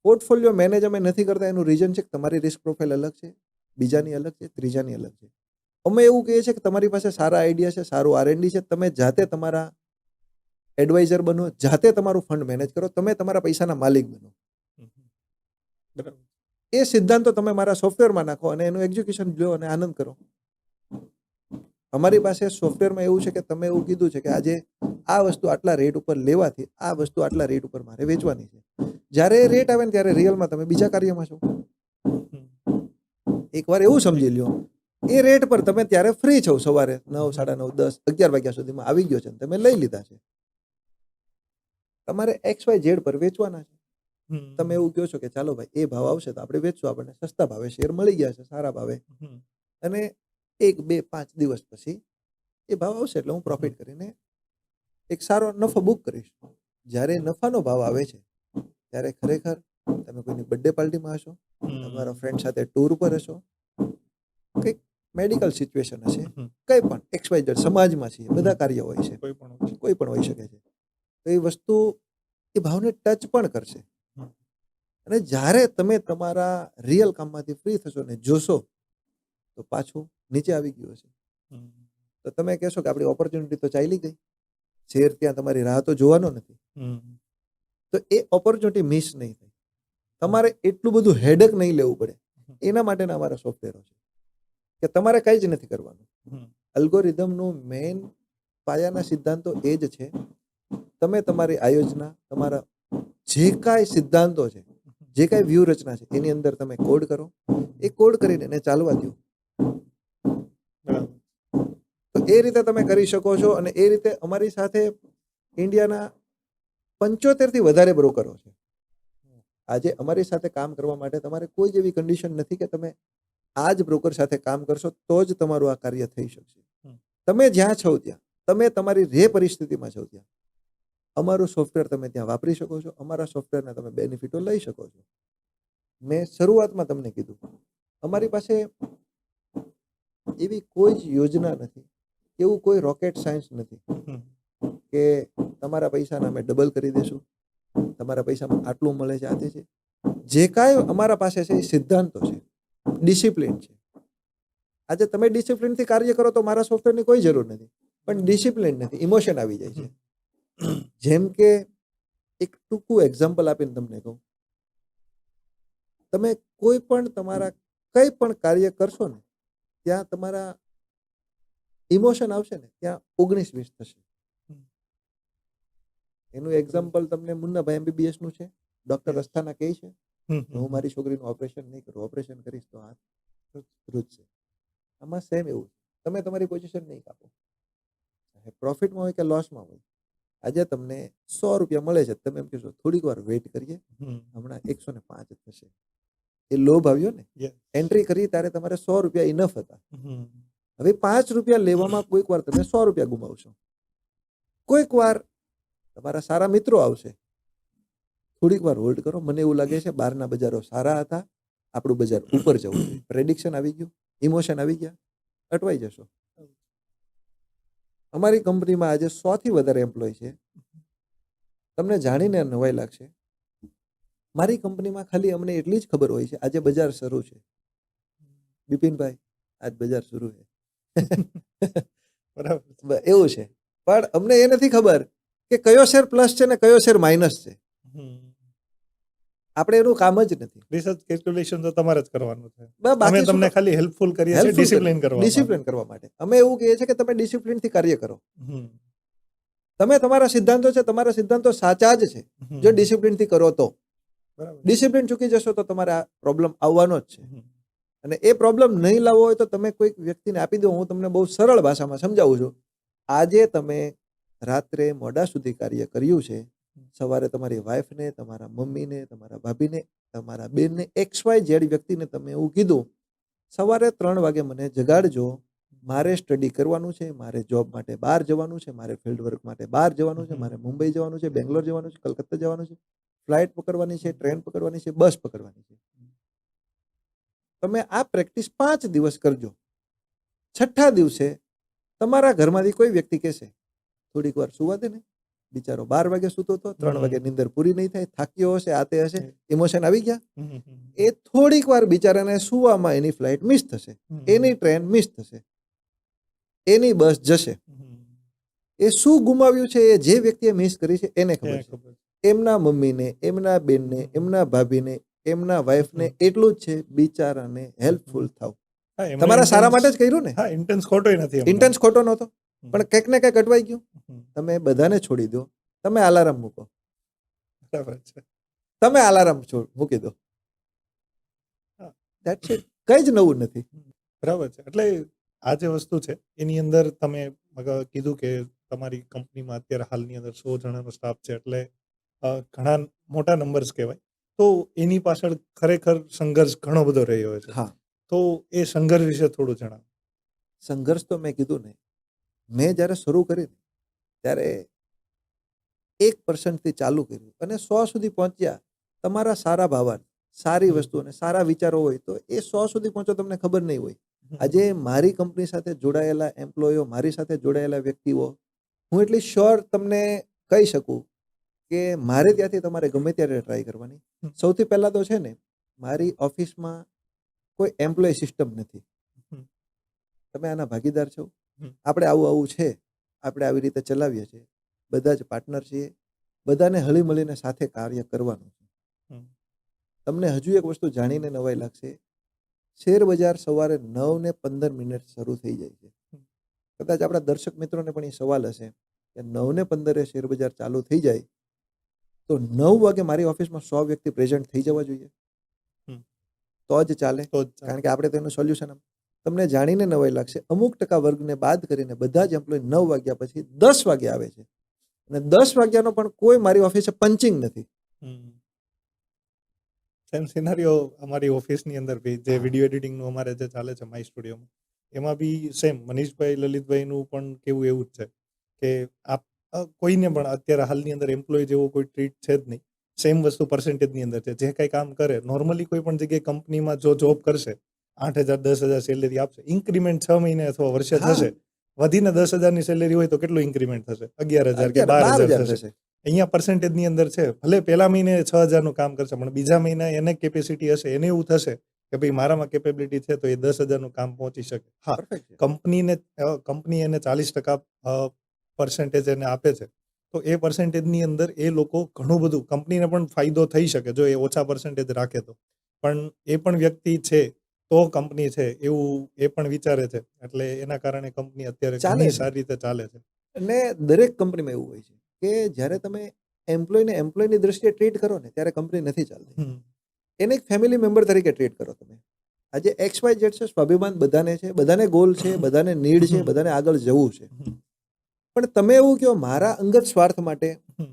Speaker 2: પોર્ટફોલિયો મેનેજ અમે નથી કરતા. એનું રીઝન છે કે તમારી રિસ્ક પ્રોફાઇલ અલગ છે, બીજાની અલગ છે, ત્રીજાની અલગ છે. અમે એવું કહીએ છીએ કે તમારી પાસે સારા આઈડિયા છે, સારું R&D છે, તમે જાતે તમારા એડવાઇઝર બનો, જાતે તમારું ફંડ મેનેજ કરો, તમે તમારા પૈસાના માલિક બનો. એ સિદ્ધાંતો તમે મારા સોફ્ટવેરમાં નાખો અને એનું એક્ઝિક્યુશન લો અને આનંદ કરો. અમારી પાસે સોફ્ટવેરમાં એવું છે કે તમે એવું કીધું છે કે આજે આ વસ્તુ આટલા રેટ ઉપર લેવાથી આ વસ્તુ આટલા રેટ ઉપર મારે વેચવાની છે. જ્યારે એ રેટ આવે ને ત્યારે રિયલમાં તમે બીજા કાર્યમાં છો. એકવાર એવું સમજી લ્યો, એ રેટ પર તમે ત્યારે ફ્રી છો. સવારે 9, 9:30, 10, 11 વાગ્યા સુધીમાં આવી ગયો છે, તમે લઈ લીધા છે. તમારે XYZ પર વેચવાના છે. તમે એવું કહો છો કે ચાલો ભાઈ એ ભાવ આવશે તો આપણે વેચશું, આપણને સસ્તા ભાવે શેર મળી ગયા છે, સારા ભાવે, અને 1, 2, 5 દિવસ પછી એ ભાવ આવશે એટલે હું પ્રોફિટ કરીને એક સારો નફો બુક કરીશ. જ્યારે નફાનો ભાવ આવે છે ત્યારે ખરેખર તમે કોઈની બર્થડે પાર્ટીમાં હશો, તમારા ફ્રેન્ડ સાથે ટૂર ઉપર હશો, કંઈક મેડિકલ સિચ્યુએશન હશે, કંઈ પણ XYZ સમાજમાં છે, બધા કાર્ય હોય છે, કોઈ પણ હોઈ શકે છે. તો એ વસ્તુ એ ભાવને ટચ પણ કરશે. અને જ્યારે તમે તમારા રિયલ કામમાંથી ફ્રી થશો ને જોશો તો પાછું નીચે આવી ગયું હશે. તો તમે કહેશો કે આપણી ઓપોર્ચ્યુનિટી તો ચાલી ગઈ, શેર ત્યાં તમારી રાહ તો જોવાનો નથી. તો એ ઓપોર્ચ્યુનિટી મિસ નહીં થાય. તમારે એટલું બધું હેડક નહીં લેવું પડે. એના માટેના અમારા સોફ્ટવેરો છે કે તમારે કંઈ જ નથી કરવાનું. અલ્ગોરિધમનું મેઇન પાયાના સિદ્ધાંતો એ જ છે. તમે તમારી આયોજના, તમારા જે કાંઈ સિદ્ધાંતો છે, જે કાંઈ વ્યૂહરચના છે, એની અંદર તમે કોડ કરો. એ કોડ કરીને એને ચાલવા દો. તો એ રીતે તમે કરી શકો છો. અને એ રીતે અમારી સાથે ઇન્ડિયાના 75 થી વધારે બ્રોકરો છે. આજે અમારી સાથે કામ કરવા માટે તમારે કોઈ જ એવી કન્ડિશન નથી કે તમે આ જ બ્રોકર સાથે કામ કરશો તો જ તમારું આ કાર્ય થઈ શકશે. તમે જ્યાં છો ત્યાં, તમે તમારી જે પરિસ્થિતિમાં છો ત્યાં અમારું સોફ્ટવેર તમે ત્યાં વાપરી શકો છો. અમારા સોફ્ટવેરના તમે બેનિફિટો લઈ શકો છો. મેં શરૂઆતમાં તમને કીધું, અમારી પાસે એવી કોઈ જ યોજના નથી, એવું કોઈ રોકેટ સાયન્સ નથી કે તમારા પૈસાના અમે ડબલ કરી દઈશું, તમારા પૈસામાં આટલું મળે છે, આ તે છે. જે કાંઈ અમારા પાસે છે એ સિદ્ધાંતો છે, ડિસિપ્લિન છે. આજે તમે ડિસિપ્લિનથી કાર્ય કરો તો મારા સોફ્ટવેરની કોઈ જરૂર નથી, પણ ડિસિપ્લિન નથી, ઇમોશન આવી જાય છે. જેમ કે એક ટૂંકું એક્ઝામ્પલ આપીને તમને કહું, તમે કોઈ પણ તમારા કંઈ પણ કાર્ય કરશો ને ત્યાં તમારા ઇમોશન આવશે ને ત્યાં 19-20 થશે. એનું એક્ઝામ્પલ તમને મુન્નાભાઈ MBBS નું છે. ડોક્ટર અસ્થાના કહે છે હું મારી છોકરીનું ઓપરેશન નહીં કરું, ઓપરેશન કરીશ તો હાથ ધ્રુજશે. આમાં સેમ એવું છે. તમે તમારી પોઝિશન નહીં કાપો, પ્રોફિટમાં હોય કે લોસમાં હોય. આજે તમને 100 રૂપિયા મળે છે, તમે એમ કહેશો થોડીક વાર વેઇટ કરીએ, હમણાં 105 થશે. એ લોભ આવ્યો ને. એન્ટ્રી કરી ત્યારે તમારે 100 રૂપિયા ઇનફ હતા. હવે 5 રૂપિયા લેવામાં કોઈક વાર તમે 100 રૂપિયા ગુમાવશો. કોઈક વાર તમારા સારા મિત્રો આવશે, થોડીક વાર હોલ્ડ કરો, મને એવું લાગે છે બહારના બજારો સારા હતા, આપણું બજાર ઉપર જવું જોઈએ. પ્રેડિક્શન આવી ગયું, ઇમોશન આવી ગયા, અટવાઈ જશો. અમારી કંપનીમાં આજે 100 થી વધારે એમ્પ્લોય છે. તમને જાણીને નવાઈ લાગશે, મારી કંપનીમાં ખાલી અમને એટલી જ ખબર હોય છે આજે બજાર શરૂ છે. બિપિનભાઈ આજ બજાર શરૂ છે.
Speaker 1: બરાબર,
Speaker 2: એવું છે. પણ અમને એ નથી ખબર કે કયો શેર પ્લસ છે ને કયો શેર માઇનસ છે. આપણે એનું કામ જ નથી.
Speaker 1: રિસર્ચ કેલ્ક્યુલેશન તો તમારે જ કરવાનું છે. અમે
Speaker 2: બાકી
Speaker 1: તમને ખાલી હેલ્પફુલ કરીએ છીએ ડિસિપ્લિન
Speaker 2: કરવા માટે. અમે એવું કહીએ છીએ કે તમે ડિસિપ્લિનથી કાર્ય કરો. તમે તમારા સિદ્ધાંતો છે, તમારા સિદ્ધાંતો સાચા જ છે જો ડિસિપ્લિનથી કરો તો. ડિસિપ્લિન ચૂકી જશો તો તમારે આ પ્રોબ્લેમ આવવાનો જ છે. અને એ પ્રોબ્લેમ નહીં લાવવો હોય તો તમે કોઈક વ્યક્તિને આપી દો. હું તમને બહુ સરળ ભાષામાં સમજાવું છું. આજે તમે રાત્રે મોડા સુધી કાર્ય કર્યું છે, સવારે તમારી વાઈફને, તમારા મમ્મીને, તમારા ભાભીને, તમારા બેનને, XYZ વ્યક્તિને તમે એવું કીધું સવારે 3 વાગે મને જગાડજો, મારે સ્ટડી કરવાનું છે, મારે જોબ માટે બહાર જવાનું છે, મારે ફિલ્ડ વર્ક માટે બહાર જવાનું છે, મારે મુંબઈ જવાનું છે, બેંગ્લોર જવાનું છે, કલકત્તા જવાનું છે, ફ્લાઇટ પકડવાની છે, ટ્રેન પકડવાની છે, બસ પકડવાની છે. તમે આ પ્રેક્ટિસ 5 દિવસ કરજો. 6થા દિવસે તમારા ઘરમાંથી કોઈ વ્યક્તિ કહેશે થોડીક વાર સુવા દે ને, બિચારો 12 વાગે સૂતો હતો, 3 વાગે નીંદર પૂરી નહીં થાય, થાક્યો હશે, આ તે હશે, ઇમોશન આવી ગયા. એ થોડીક વાર બિચારાને સુવામાં એની ફ્લાઇટ મિસ થશે, એની ટ્રેન મિસ થશે, એની બસ જશે. એ શું ગુમાવ્યું છે એ જે વ્યક્તિએ મિસ કરી છે એને ખબર છે. એમના મમ્મીને, એમના બેનને, એમના ભાભીને, એમના વાઈફને એટલું જ છે બિચારાને હેલ્પફુલ થાવ. તમારા સારા માટે જ કર્યું ને.
Speaker 1: ઇન્ટેન્સ ખોટો નથી,
Speaker 2: ઇન્ટેન્સ ખોટો નહોતો, પણ કંઈક ને કંઈક અટવાઈ ગયું. તમે બધાને છોડી દો, તમે અલાર્મ મૂકો.
Speaker 1: બરાબર છે.
Speaker 2: તમે અલાર્મ મૂકી દો. That's it. કઈ જ નવું નથી.
Speaker 1: બરાબર છે. એટલે આ જે વસ્તુ છે એની અંદર તમે કીધું કે તમારી કંપનીમાં અત્યારે હાલની અંદર 100 જણાનો સ્ટાફ છે, એટલે ઘણા મોટા નંબર્સ કહેવાય. તો એની પાછળ ખરેખર સંઘર્ષ ઘણો બધો રહ્યો છે.
Speaker 2: હા,
Speaker 1: તો એ સંઘર્ષ વિશે થોડું જણાવો.
Speaker 2: સંઘર્ષ તો મેં કીધું ને, મેં જ્યારે શરૂ કરી ત્યારે 1% થી ચાલુ કર્યું અને 100 સુધી પહોંચ્યા. તમારા સારા ભાવાર્થ, સારી વસ્તુ અને સારા વિચારો હોય તો એ 100 સુધી પહોંચો તમને ખબર નહીં હોય. આજે મારી કંપની સાથે જોડાયેલા એમ્પ્લોયો, મારી સાથે જોડાયેલા વ્યક્તિઓ, હું એટલી શ્યોર તમને કહી શકું કે મારે ત્યાંથી તમારે ગમે ત્યારે ટ્રાય કરવાની. સૌથી પહેલા તો છે ને, મારી ઓફિસમાં કોઈ એમ્પ્લોય સિસ્ટમ નથી. તમે આના ભાગીદાર છો. આપણે આવું છે, આપણે આવી રીતે ચલાવીએ છીએ, બધા જ પાર્ટનર છીએ, બધાને હળી મળીને સાથે કાર્ય કરવાનું છે. તમને હજુ એક વસ્તુ જાણીને નવાઈ લાગશે, શેર બજાર સવારે 9:15 શરૂ થઈ જાય છે. કદાચ આપણા દર્શક મિત્રોને પણ એ સવાલ હશે કે 9:15 શેર બજાર ચાલુ થઈ જાય તો 9 વાગે મારી ઓફિસમાં 100 વ્યક્તિ પ્રેઝન્ટ થઈ જવા જોઈએ, તો જ ચાલે. કારણ કે આપણે તેનું સોલ્યુશન તમને જાણીને નવાઈ લાગશે, અમુક ટકા વર્ગને બાદ કરીને બધા જ એમ્પ્લોય 9 વાગ્યા પછી 10 વાગે આવે છે. અને 10 વાગ્યાનો પણ કોઈ મારી ઓફિસે પંચિંગ નથી.
Speaker 1: સેમ સિનારીઓ અમારી ઓફિસની અંદર બી જે વિડીયો એડિટિંગનું અમારે જે ચાલે છે માય સ્ટુડિયોમાં, એમાં બી સેમ મનીષભાઈ લલિતભાઈનું પણ કેવું એવું જ છે કે આપ કોઈને પણ અત્યારે હાલની અંદર એમ્પ્લોય જેવો કોઈ ટ્રીટ છે જ નહીં. સેમ વસ્તુ પર્સન્ટેજની અંદર છે. જે કંઈ કામ કરે નોર્મલી કોઈ પણ જગ્યાએ કંપનીમાં જો જોબ કરશે 8,000 10,000 સેલેરી આપશે, ઇન્ક્રીમેન્ટ 6 મહિને અથવા વર્ષે
Speaker 2: હા.
Speaker 1: થશે. વધીને 10,000ની સેલેરી હોય તો કેટલું ઇન્ક્રીમેન્ટ થશે? 11,000 કે 12,000 થશે. અહીંયા પર્સન્ટેજની અંદર છે, ભલે પહેલા મહિને 6,000 નું કામ કરશે પણ બીજા મહિને એને કેપેસિટી હશે, એને એવું થશે કે ભાઈ મારામાં કેપેબિલિટી છે તો એ 10,000 નું કામ પહોંચી શકે. હા,
Speaker 2: Perfect છે.
Speaker 1: કંપની એને 40% પર્સન્ટેજ એને આપે છે, તો એ પર્સન્ટેજની અંદર એ લોકો ઘણું બધું કંપનીને પણ ફાયદો થઈ શકે જો એ ઓછા પર્સન્ટેજ રાખે તો. પણ એ પણ વ્યક્તિ છે તો કંપની છે એવું એ પણ વિચારે છે, એટલે એના કારણે કંપની અત્યારે
Speaker 2: ચાલે
Speaker 1: ઘણી
Speaker 2: છે.
Speaker 1: સારી રીતે ચાલે છે.
Speaker 2: અને દરેક કંપનીમાં એવું હોય છે કે જ્યારે તમે એમ્પ્લોયની દ્રષ્ટિએ ટ્રીટ કરો ને ત્યારે કંપની નથી ચાલતી.
Speaker 1: હમ.
Speaker 2: એને એક ફેમિલી મેમ્બર તરીકે ટ્રીટ કરો તમે. આજે XYZ છે, સ્વાભિમાન બધાને છે, બધાને ગોલ છે, બધાને નીડ છે, બધાને આગળ જવું છે.
Speaker 1: હમ.
Speaker 2: પણ તમે એવું કહો મારા અંગત સ્વાર્થ માટે
Speaker 1: હમ.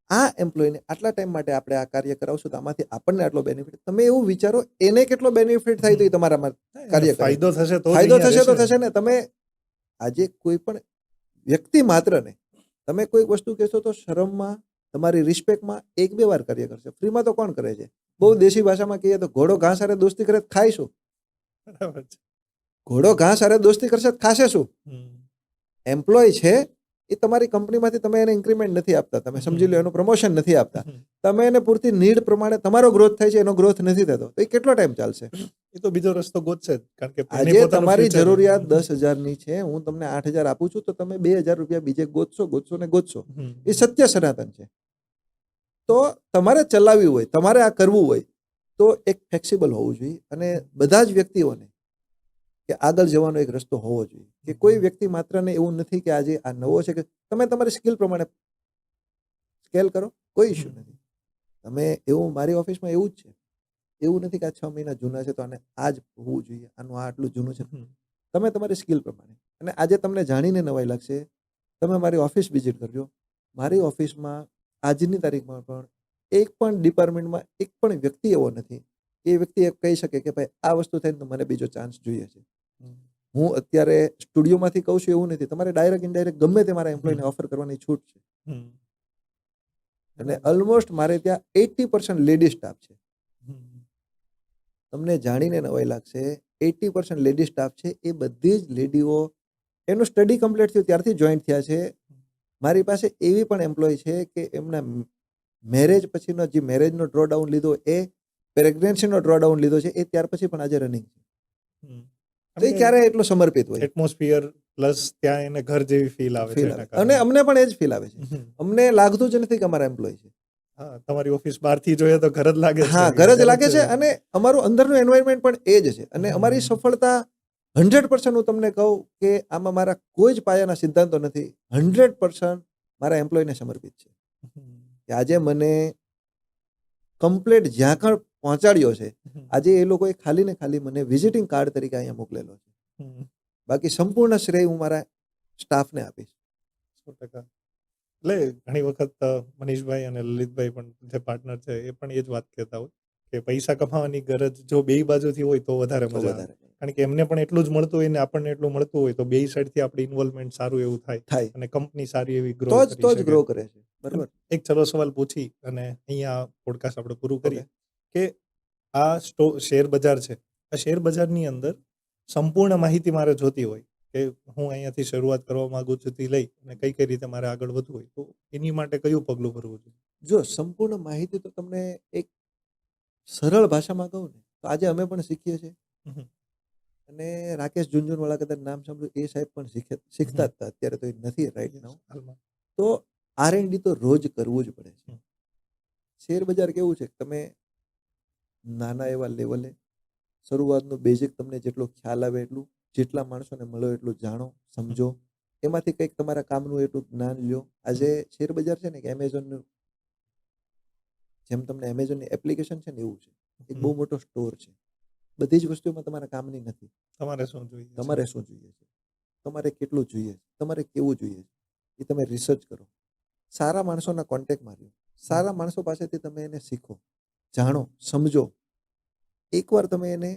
Speaker 2: આ એમ્પ્લોયને આટલા ટાઈમ માટે આપણે આ કાર્ય કરાવશું તો આમાંથી આપણને આટલો બેનિફિટ, તમે એવું વિચારો એને કેટલો બેનિફિટ થાય તો એ તમારામાં કાર્ય કરે.
Speaker 1: ફાયદો થશે તો જ
Speaker 2: ફાયદો
Speaker 1: અહીંયા
Speaker 2: થશે તો
Speaker 1: રહેશે.
Speaker 2: થશે ને. તમે આજે કોઈ પણ વ્યક્તિ માત્રને તમે કોઈક વસ્તુ કહેશો તો શરમમાં, તમારી રિસ્પેક્ટમાં 1-2 વાર કાર્ય કરશે. ફ્રીમાં તો કોણ કરે છે? બહુ દેશી ભાષામાં કહીએ તો ઘોડો ઘાસ હારે દોસ્તી કરે તો ખાય શું?
Speaker 1: બરાબર છે.
Speaker 2: ઘોડો ઘાસ હારે દોસ્તી કરશે તો ખાશે શું?
Speaker 1: હમ.
Speaker 2: એમ્પ્લોય છે એ તમારી કંપનીમાંથી તમે એને ઇન્ક્રીમેન્ટ નથી આપતા, તમે સમજી લો એનું પ્રમોશન નથી આપતા, તમે એને પૂરતી નીડ પ્રમાણે તમારો ગ્રોથ થાય છે, એનો ગ્રોથ નથી થતો, તો એ કેટલો ટાઈમ ચાલશે?
Speaker 1: એ તો બીજો રસ્તો ગોતશે જ, કારણ કે એને
Speaker 2: આજે
Speaker 1: પોતાનું
Speaker 2: તમારી
Speaker 1: future-
Speaker 2: જરૂરિયાત 10,000ની છે, હું તમને 8,000 આપું છું તો તમે 2,000 રૂપિયા બીજે ગોતશો ને ગોતશો.
Speaker 1: હમ.
Speaker 2: એ સત્ય સનાતન છે. તો તમારે ચલાવવું હોય, તમારે આ કરવું હોય તો એક ફ્લેક્સિબલ હોવું જોઈએ અને બધા જ વ્યક્તિઓને કે આગળ જવાનો એક રસ્તો હોવો જોઈએ. કે કોઈ વ્યક્તિ માત્રને એવું નથી કે આજે આ નવો છે કે તમે તમારી સ્કિલ પ્રમાણે સ્કેલ કરો, કોઈ ઇશ્યુ નથી. તમે એવું મારી ઓફિસમાં એવું જ છે. એવું નથી કે આ 6 મહિના જૂના છે તો આને આ જ હોવું જોઈએ, આનું આ આટલું જૂનું છે. તમે તમારી સ્કિલ પ્રમાણે, અને આજે તમને જાણીને નવાઈ લાગશે, તમે મારી ઓફિસ વિઝિટ કરજો. મારી ઓફિસમાં આજની તારીખમાં પણ એક પણ ડિપાર્ટમેન્ટમાં એક પણ વ્યક્તિ એવો નથી કે એ વ્યક્તિ કહી શકે કે ભાઈ આ વસ્તુ થાય ને તો મને બીજો ચાન્સ જોઈએ છે. હું અત્યારે સ્ટુડિયોમાંથી કહું છું એવું નથી, તમારે ડાયરેક્ટ ઇનડાયરેક્ટ ગમે તે મારા એમ્પ્લોયને ઓફર કરવાની છૂટ છે.
Speaker 1: હમ.
Speaker 2: અને ઓલમોસ્ટ મારે ત્યાં 80% લેડી સ્ટાફ છે.
Speaker 1: હમ.
Speaker 2: તમને જાણીને નવાઈ લાગશે, 80% લેડી સ્ટાફ છે. એ બધી જ લેડીઓ એનું સ્ટડી કમ્પ્લીટ થયું ત્યારથી જોઈન્ટ થયા છે. મારી પાસે એવી પણ એમ્પ્લોય છે કે એમના મેરેજ પછીનો જે મેરેજનો ડ્રોડાઉન લીધો, એ પ્રેગ્નન્સીનો ડ્રોડાઉન લીધો છે, એ ત્યાર પછી પણ આજે રનિંગ છે.
Speaker 1: હમ.
Speaker 2: તો એ ક્યારે એટલો સમર્પિત હોય?
Speaker 1: એટમોસ્ફિયર પ્લસ ત્યાં એને ઘર જેવી ફીલ આવે છે
Speaker 2: ફીલ
Speaker 1: એના
Speaker 2: આવે.
Speaker 1: કારણે.
Speaker 2: અને અમને પણ એ જ ફીલ આવે છે.
Speaker 1: હમ.
Speaker 2: અમને લાગતું જ નથી કે અમારા એમ્પ્લોય છે.
Speaker 1: હા, તમારી ઓફિસ બહારથી જોઈએ તો ઘર જ લાગે છે.
Speaker 2: હા, ઘર જ લાગે છે. અને અમારું અંદરનું એન્વાયરમેન્ટ પણ એ જ છે. અને અમારી સફળતા 100% હું તમને કહું કે આમાં મારા કોઈ જ પાયાના સિદ્ધાંતો નથી. 100% મારા એમ્પ્લોયને સમર્પિત છે. કે આજે મને કમ્પ્લીટ જ્યાં પણ પહોંચાડ્યો છે, આજે એ લોકોએ ખાલી ને ખાલી મને વિઝિટિંગ કાર્ડ તરીકે અહીંયા મોકલેલો છે. બાકી સંપૂર્ણ શ્રેય હું મારા સ્ટાફને આપીશ.
Speaker 1: 100%. એટલે ઘણી વખત મનીષભાઈ અને લલિતભાઈ પણ જે પાર્ટનર છે એ પણ એ જ વાત કહેતા હોય કે પૈસા કમાવાની ગરજ જો બેય બાજુથી હોય તો વધારે
Speaker 2: તો
Speaker 1: મજા આવે.
Speaker 2: વધારે
Speaker 1: કારણ કે એમને પણ એટલું જ મળતું હોય ને આપણને એટલું મળતું હોય તો બેય સાઈડથી આપણી ઇન્વોલ્વમેન્ટ સારું એવું થાય
Speaker 2: થાય
Speaker 1: અને કંપની સારી એવી ગ્રો
Speaker 2: તો
Speaker 1: કરી
Speaker 2: જ
Speaker 1: શકે.
Speaker 2: ગ્રો કરે છે. બરાબર.
Speaker 1: એક ચલો સવાલ પૂછી અને અહીંયા પોડકાસ્ટ આપણે પૂરું કરીએ
Speaker 2: Okay.
Speaker 1: કે આ શેર બજાર છે, આ શેર બજારની અંદર સંપૂર્ણ માહિતી મારે જોતી હોય કે હું અહીંયાથી શરૂઆત કરવા માંગુ છું થી લઈ અને કઈ કઈ રીતે મારે આગળ વધવું હોય તો એની માટે કયું પગલું ભરવું જોઈએ?
Speaker 2: જો સંપૂર્ણ માહિતી તો તમને એક સરળ ભાષામાં કહું ને તો આજે અમે પણ શીખીએ છીએ.
Speaker 1: હમ.
Speaker 2: અને રાકેશ ઝુંઝુનવાળા કદાચ નામ સાંભળ્યું, એ સાહેબ પણ શીખતા જ હતા. અત્યારે તો એ નથી રાઈટ નાઉ.
Speaker 1: હાલમાં.
Speaker 2: તો R&D તો રોજ કરવું જ પડે છે.
Speaker 1: હમ.
Speaker 2: શેર બજાર કેવું છે કે તમે નાના એવા લેવલે શરૂઆતનું બેઝિક તમને જેટલો ખ્યાલ આવે એટલું, જેટલા માણસોને મળો એટલું જાણો, સમજો, એમાંથી કંઈક તમારા કામનું એટલું જ્ઞાન લ્યો. આજે શેર બજાર છે ને કે એમેઝોનનું, જેમ તમને એમેઝોનની એપ્લિકેશન છે ને એવું છે. એક બહુ મોટો સ્ટોર છે. બધી જ વસ્તુમાં તમારા કામની નથી.
Speaker 1: તમારે શું જોઈએ છે?
Speaker 2: તમારે શું જોઈએ છે, તમારે કેટલું જોઈએ છે, તમારે કેવું જોઈએ છે, એ તમે રિસર્ચ કરો. સારા માણસોના કોન્ટેક્ટમાં રહ્યો, સારા માણસો પાસેથી તમે એને શીખો, જાણો, સમજો. એકવાર તમે એને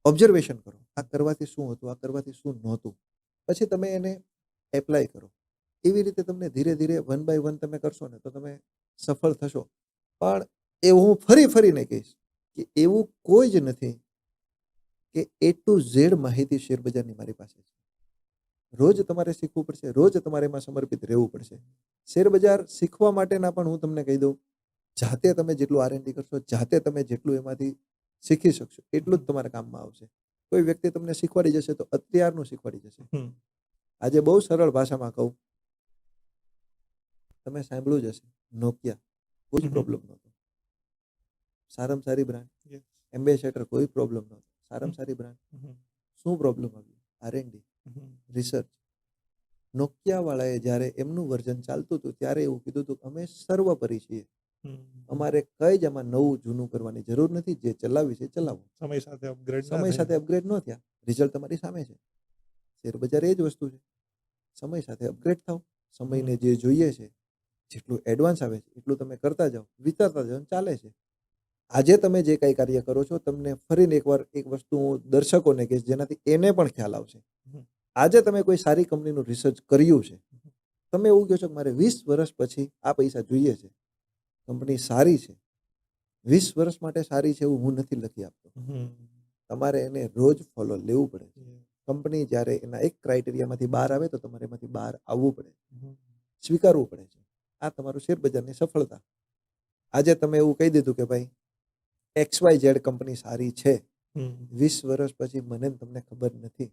Speaker 2: ઓબ્ઝર્વેશન કરો, આ કરવાથી શું હતું, આ કરવાથી શું નહોતું, પછી તમે એને એપ્લાય કરો. એવી રીતે તમને ધીરે ધીરે 1 by 1 તમે કરશો ને તો તમે સફળ થશો. પણ એ હું ફરીને કહીશ કે એવું કોઈ જ નથી કે A to Z માહિતી શેરબજારની મારી પાસે છે. રોજ તમારે શીખવું પડશે, રોજ તમારે એમાં સમર્પિત રહેવું પડશે. શેરબજાર શીખવા માટેના પણ હું તમને કહી દઉં, જાતે તમે જેટલું R&D કરશો, જાતે તમે જેટલું એમાંથી શીખી શકશો એટલું જ તમારા કામમાં આવશે. કોઈ વ્યક્તિ તમને શીખવાડી જશે તો અત્યારનું શીખવાડી જશે. આજે બહુ સરળ ભાષામાં કહું, તમે સાંભળ્યું જ હશે, નોકિયા કોઈ પ્રોબ્લેમ નહોતો, સારામાં સારી બ્રાન્ડ. એમ્બેસેડર કોઈ પ્રોબ્લેમ નહોતો, સારામાં સારી બ્રાન્ડ. શું પ્રોબ્લેમ આવ્યું? R&D, research. નોકિયા વાળાએ જ્યારે એમનું વર્ઝન ચાલતું હતું ત્યારે એવું કીધું હતું, અમે સર્વોપરી છીએ, અમારે કઈ જ આમાં નવું જૂનું કરવાની જરૂર નથી, જે ચલાવી છે ચલાવો.
Speaker 1: સમય સાથે અપગ્રેડ
Speaker 2: સમય સાથે અપગ્રેડ ન થયા, રિઝલ્ટ તમારી સામે છે. શેરબજાર એ જ વસ્તુ છે, સમય સાથે અપગ્રેડ થાવ, સમયને જે જોઈએ છે, જેટલું એડવાન્સ આવે છે એટલું તમે કરતા જાઓ, વિચારતા જાઓ, ચાલે છે. આજે તમે જે કંઈ કાર્ય કરો છો, તમને ફરીને એકવાર એક વસ્તુ હું દર્શકોને કહીશ જેનાથી એને પણ ખ્યાલ આવશે. આજે તમે કોઈ સારી કંપનીનું રિસર્ચ કર્યું છે, તમે એવું કહો છો કે મારે 20 વર્ષ પછી આ પૈસા જોઈએ છે, કંપની સારી છે, 20 વર્ષ માટે સારી છે એવું હું નથી લખી આપતો. તમારે એને રોજ ફોલો લેવું પડે છે. કંપની જ્યારે એના એક ક્રાઇટેરિયામાંથી બહાર આવે તો તમારે એમાંથી બહાર આવવું પડે, સ્વીકારવું પડે છે. આ તમારું શેરબજારની સફળતા. આજે તમે એવું કહી દીધું કે ભાઈ XYZ કંપની સારી છે, 20 વર્ષ પછી મને ને તમને ખબર નથી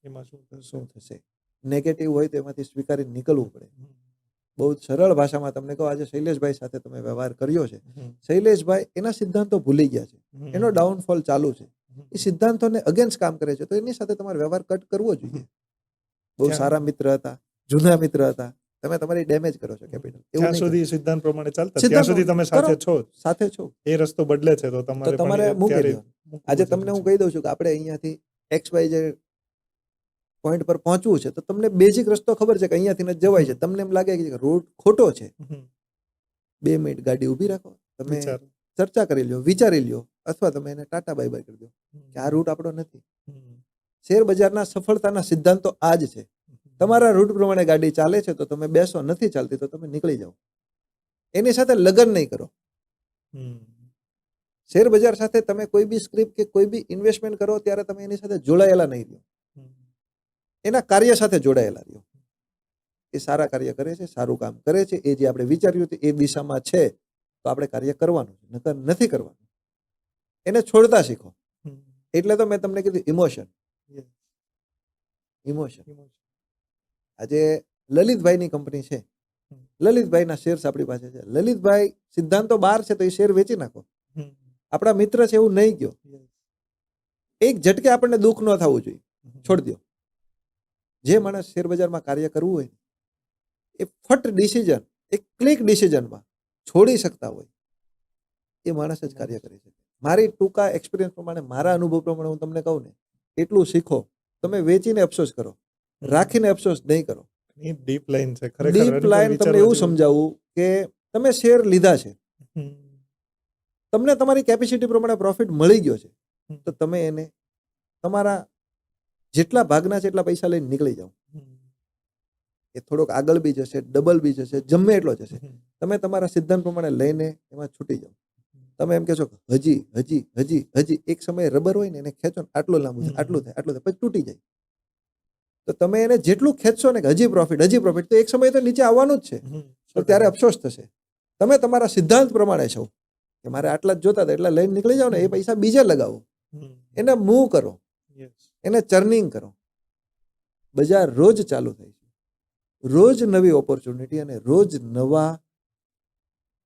Speaker 1: એમાં
Speaker 2: શું થશે. નેગેટિવ હોય તો એમાંથી સ્વીકારી નીકળવું પડે. બહુ જ સરળ ભાષામાં તમને કહો, આજે શૈલેષભાઈ સાથે તમે વ્યવહાર કર્યો છે, શૈલેષભાઈ એના સિદ્ધાંતો ભૂલી ગયા છે, એનો ડાઉનફોલ ચાલુ છે, એ સિદ્ધાંતોને અગેન્સ્ટ કામ કરે છે, તો એની સાથે તમારે વ્યવહાર કટ કરવો જોઈએ. બહુ સારા મિત્ર હતા, જૂના મિત્ર હતા, તમે તમારી ડેમેજ કરો છો કેપિટલ.
Speaker 1: જ્યાં સુધી સિદ્ધાંત પ્રમાણે ચાલતા ત્યાં સુધી તમે સાથે છો,
Speaker 2: સાથે છો,
Speaker 1: એ રસ્તો બદલે છે તો
Speaker 2: તો
Speaker 1: તમારે
Speaker 2: તમારે
Speaker 1: પણ
Speaker 2: મૂકી
Speaker 1: ત્યારે
Speaker 2: દેવાનું. આજે તમને હું કહી દઉં છું કે આપણે અહીંયાથી XYZ પોઈન્ટ પર પહોંચવું છે, તો તમને બેઝિક રસ્તો ખબર છે કે અહીંયાથી જ જવાય છે. તમને એમ લાગે કે રોડ ખોટો છે, 2 મિનિટ ગાડી ઊભી રાખો, તમે ચર્ચા કરી લ્યો, વિચારી લ્યો, અથવા તમે એને ટાટા બાય બાય કરી દો કે આ રૂટ આપણો નથી. શેર બજારના સફળતાના સિદ્ધાંતો આ જ છે. તમારા રૂટ પ્રમાણે ગાડી ચાલે છે તો તમે બેસો, નથી ચાલતી તો તમે નીકળી જાઓ. એની સાથે લગ્ન નહીં કરો. શેર બજાર સાથે તમે કોઈ બી સ્ક્રિપ્ટ કે કોઈ બી ઇન્વેસ્ટમેન્ટ કરો ત્યારે તમે એની સાથે જોડાયેલા નહીં રહ્યો, એના કાર્ય સાથે જોડાયેલા રહ્યો. એ સારા કાર્ય કરે છે, સારું કામ કરે છે, એ જે આપણે વિચાર્યું હતું એ દિશામાં છે તો આપણે કાર્ય કરવાનું છે, નકર નથી કરવાનું. એને છોડતા શીખો. એટલે તો મેં તમને કીધું ઇમોશન. આજે લલિતભાઈની કંપની છે, લલિતભાઈના શેર્સ આપણી પાસે છે, લલિતભાઈ સિદ્ધાંતો બહાર છે તો એ શેર વેચી નાખો. આપણા મિત્ર છે એવું નહીં ગયો. એક ઝટકે આપણને દુઃખ ન થવું જોઈએ, છોડી દો. જે માણસ શેર બજારમાં કાર્ય કરવું હોય એ ફટ ડિસિઝન, એક ક્લિક ડિસિઝનમાં છોડી શકતા હોય એ માણસ જ કાર્ય કરી શકે. મારી ટૂંકા એક્સપિરિયન્સ પ્રમાણે, મારા અનુભવ પ્રમાણે હું તમને કહું ને, એટલું શીખો. તમે વેચીને અફસોસ કરો, રાખીને અફસોસ નહીં કરો.
Speaker 1: ડીપ લાઈન છે ખરેખર.
Speaker 2: ડીપ લાઈન તમને એવું સમજાવું કે તમે શેર લીધા છે, તમને તમારી કેપેસિટી પ્રમાણે પ્રોફિટ મળી ગયો છે, તો તમે એને તમારા જેટલા ભાગના છે એટલા પૈસા લઈને નીકળી જાઓ. એ થોડોક આગળ બી જશે, ડબલ બી જશે, જમે એટલો જશે. તમે તમારા સિદ્ધાંત પ્રમાણે લઈને એમાં છૂટી જાઓ. તમે એમ કહેશો કે હજી હજી હજી હજી, એક સમયે રબર હોય ને એને ખેંચો ને આટલું લાંબુ થાય, આટલું થાય, આટલું થાય, પછી તૂટી જાય. તો તમે એને જેટલું ખેંચશો ને કે હજી પ્રોફિટ, તો એક સમયે તો નીચે આવવાનું જ છે. તો ત્યારે અફસોસ થશે. તમે તમારા સિદ્ધાંત પ્રમાણે છો કે મારે આટલા જ જોતા હતા એટલા લઈને નીકળી જાઓ ને, એ પૈસા બીજે લગાવો, એને મૂવ કરો, એને ચર્નિંગ કરો. બજાર રોજ ચાલુ થાય છે, રોજ નવી ઓપોર્ચ્યુનિટી અને રોજ નવા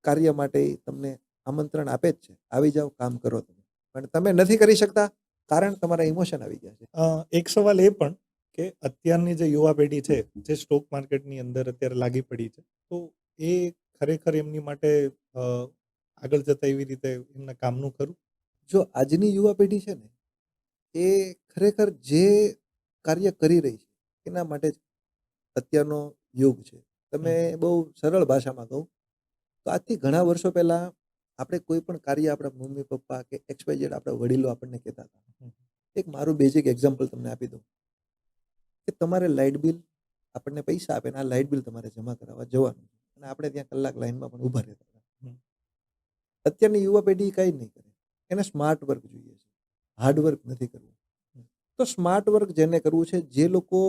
Speaker 2: કાર્ય માટે તમને આમંત્રણ આપે જ છે. આવી જાઓ, કામ કરો. તમે પણ તમે નથી કરી શકતા કારણ તમારા ઇમોશન આવી ગયા છે.
Speaker 1: એક સવાલ એ પણ કે અત્યારની જે યુવા પેઢી છે જે સ્ટોક માર્કેટની અંદર અત્યારે લાગી પડી છે, તો એ ખરેખર એમની માટે આગળ જતા એવી રીતે એમના કામનું ખરું?
Speaker 2: જો આજની યુવા પેઢી છે ને, એ ખરેખર જે કાર્ય કરી રહી છે એના માટે જ અત્યારનો યુગ છે. તમે બહુ સરળ ભાષામાં કહું તો આજથી ઘણા વર્ષો પહેલા આપણે કોઈ પણ કાર્ય આપણા મમ્મી પપ્પા કે XYZ આપણા વડીલો આપણને કહેતા હતા. એક મારું બેઝિક એક્ઝામ્પલ તમને આપી દઉં કે તમારે લાઇટ બિલ આપણને પૈસા આપે ને આ લાઇટ બિલ તમારે જમા કરાવવા જવાનું અને આપણે ત્યાં કલાક લાઈનમાં પણ ઊભા રહેતા હતા. અત્યારની યુવા પેઢી કંઈ નહીં કરે, એને સ્માર્ટ વર્ક જોઈએ છે, હાર્ડ વર્ક નથી કરવું. તો સ્માર્ટ વર્ક જેને કરવું છે, જે લોકો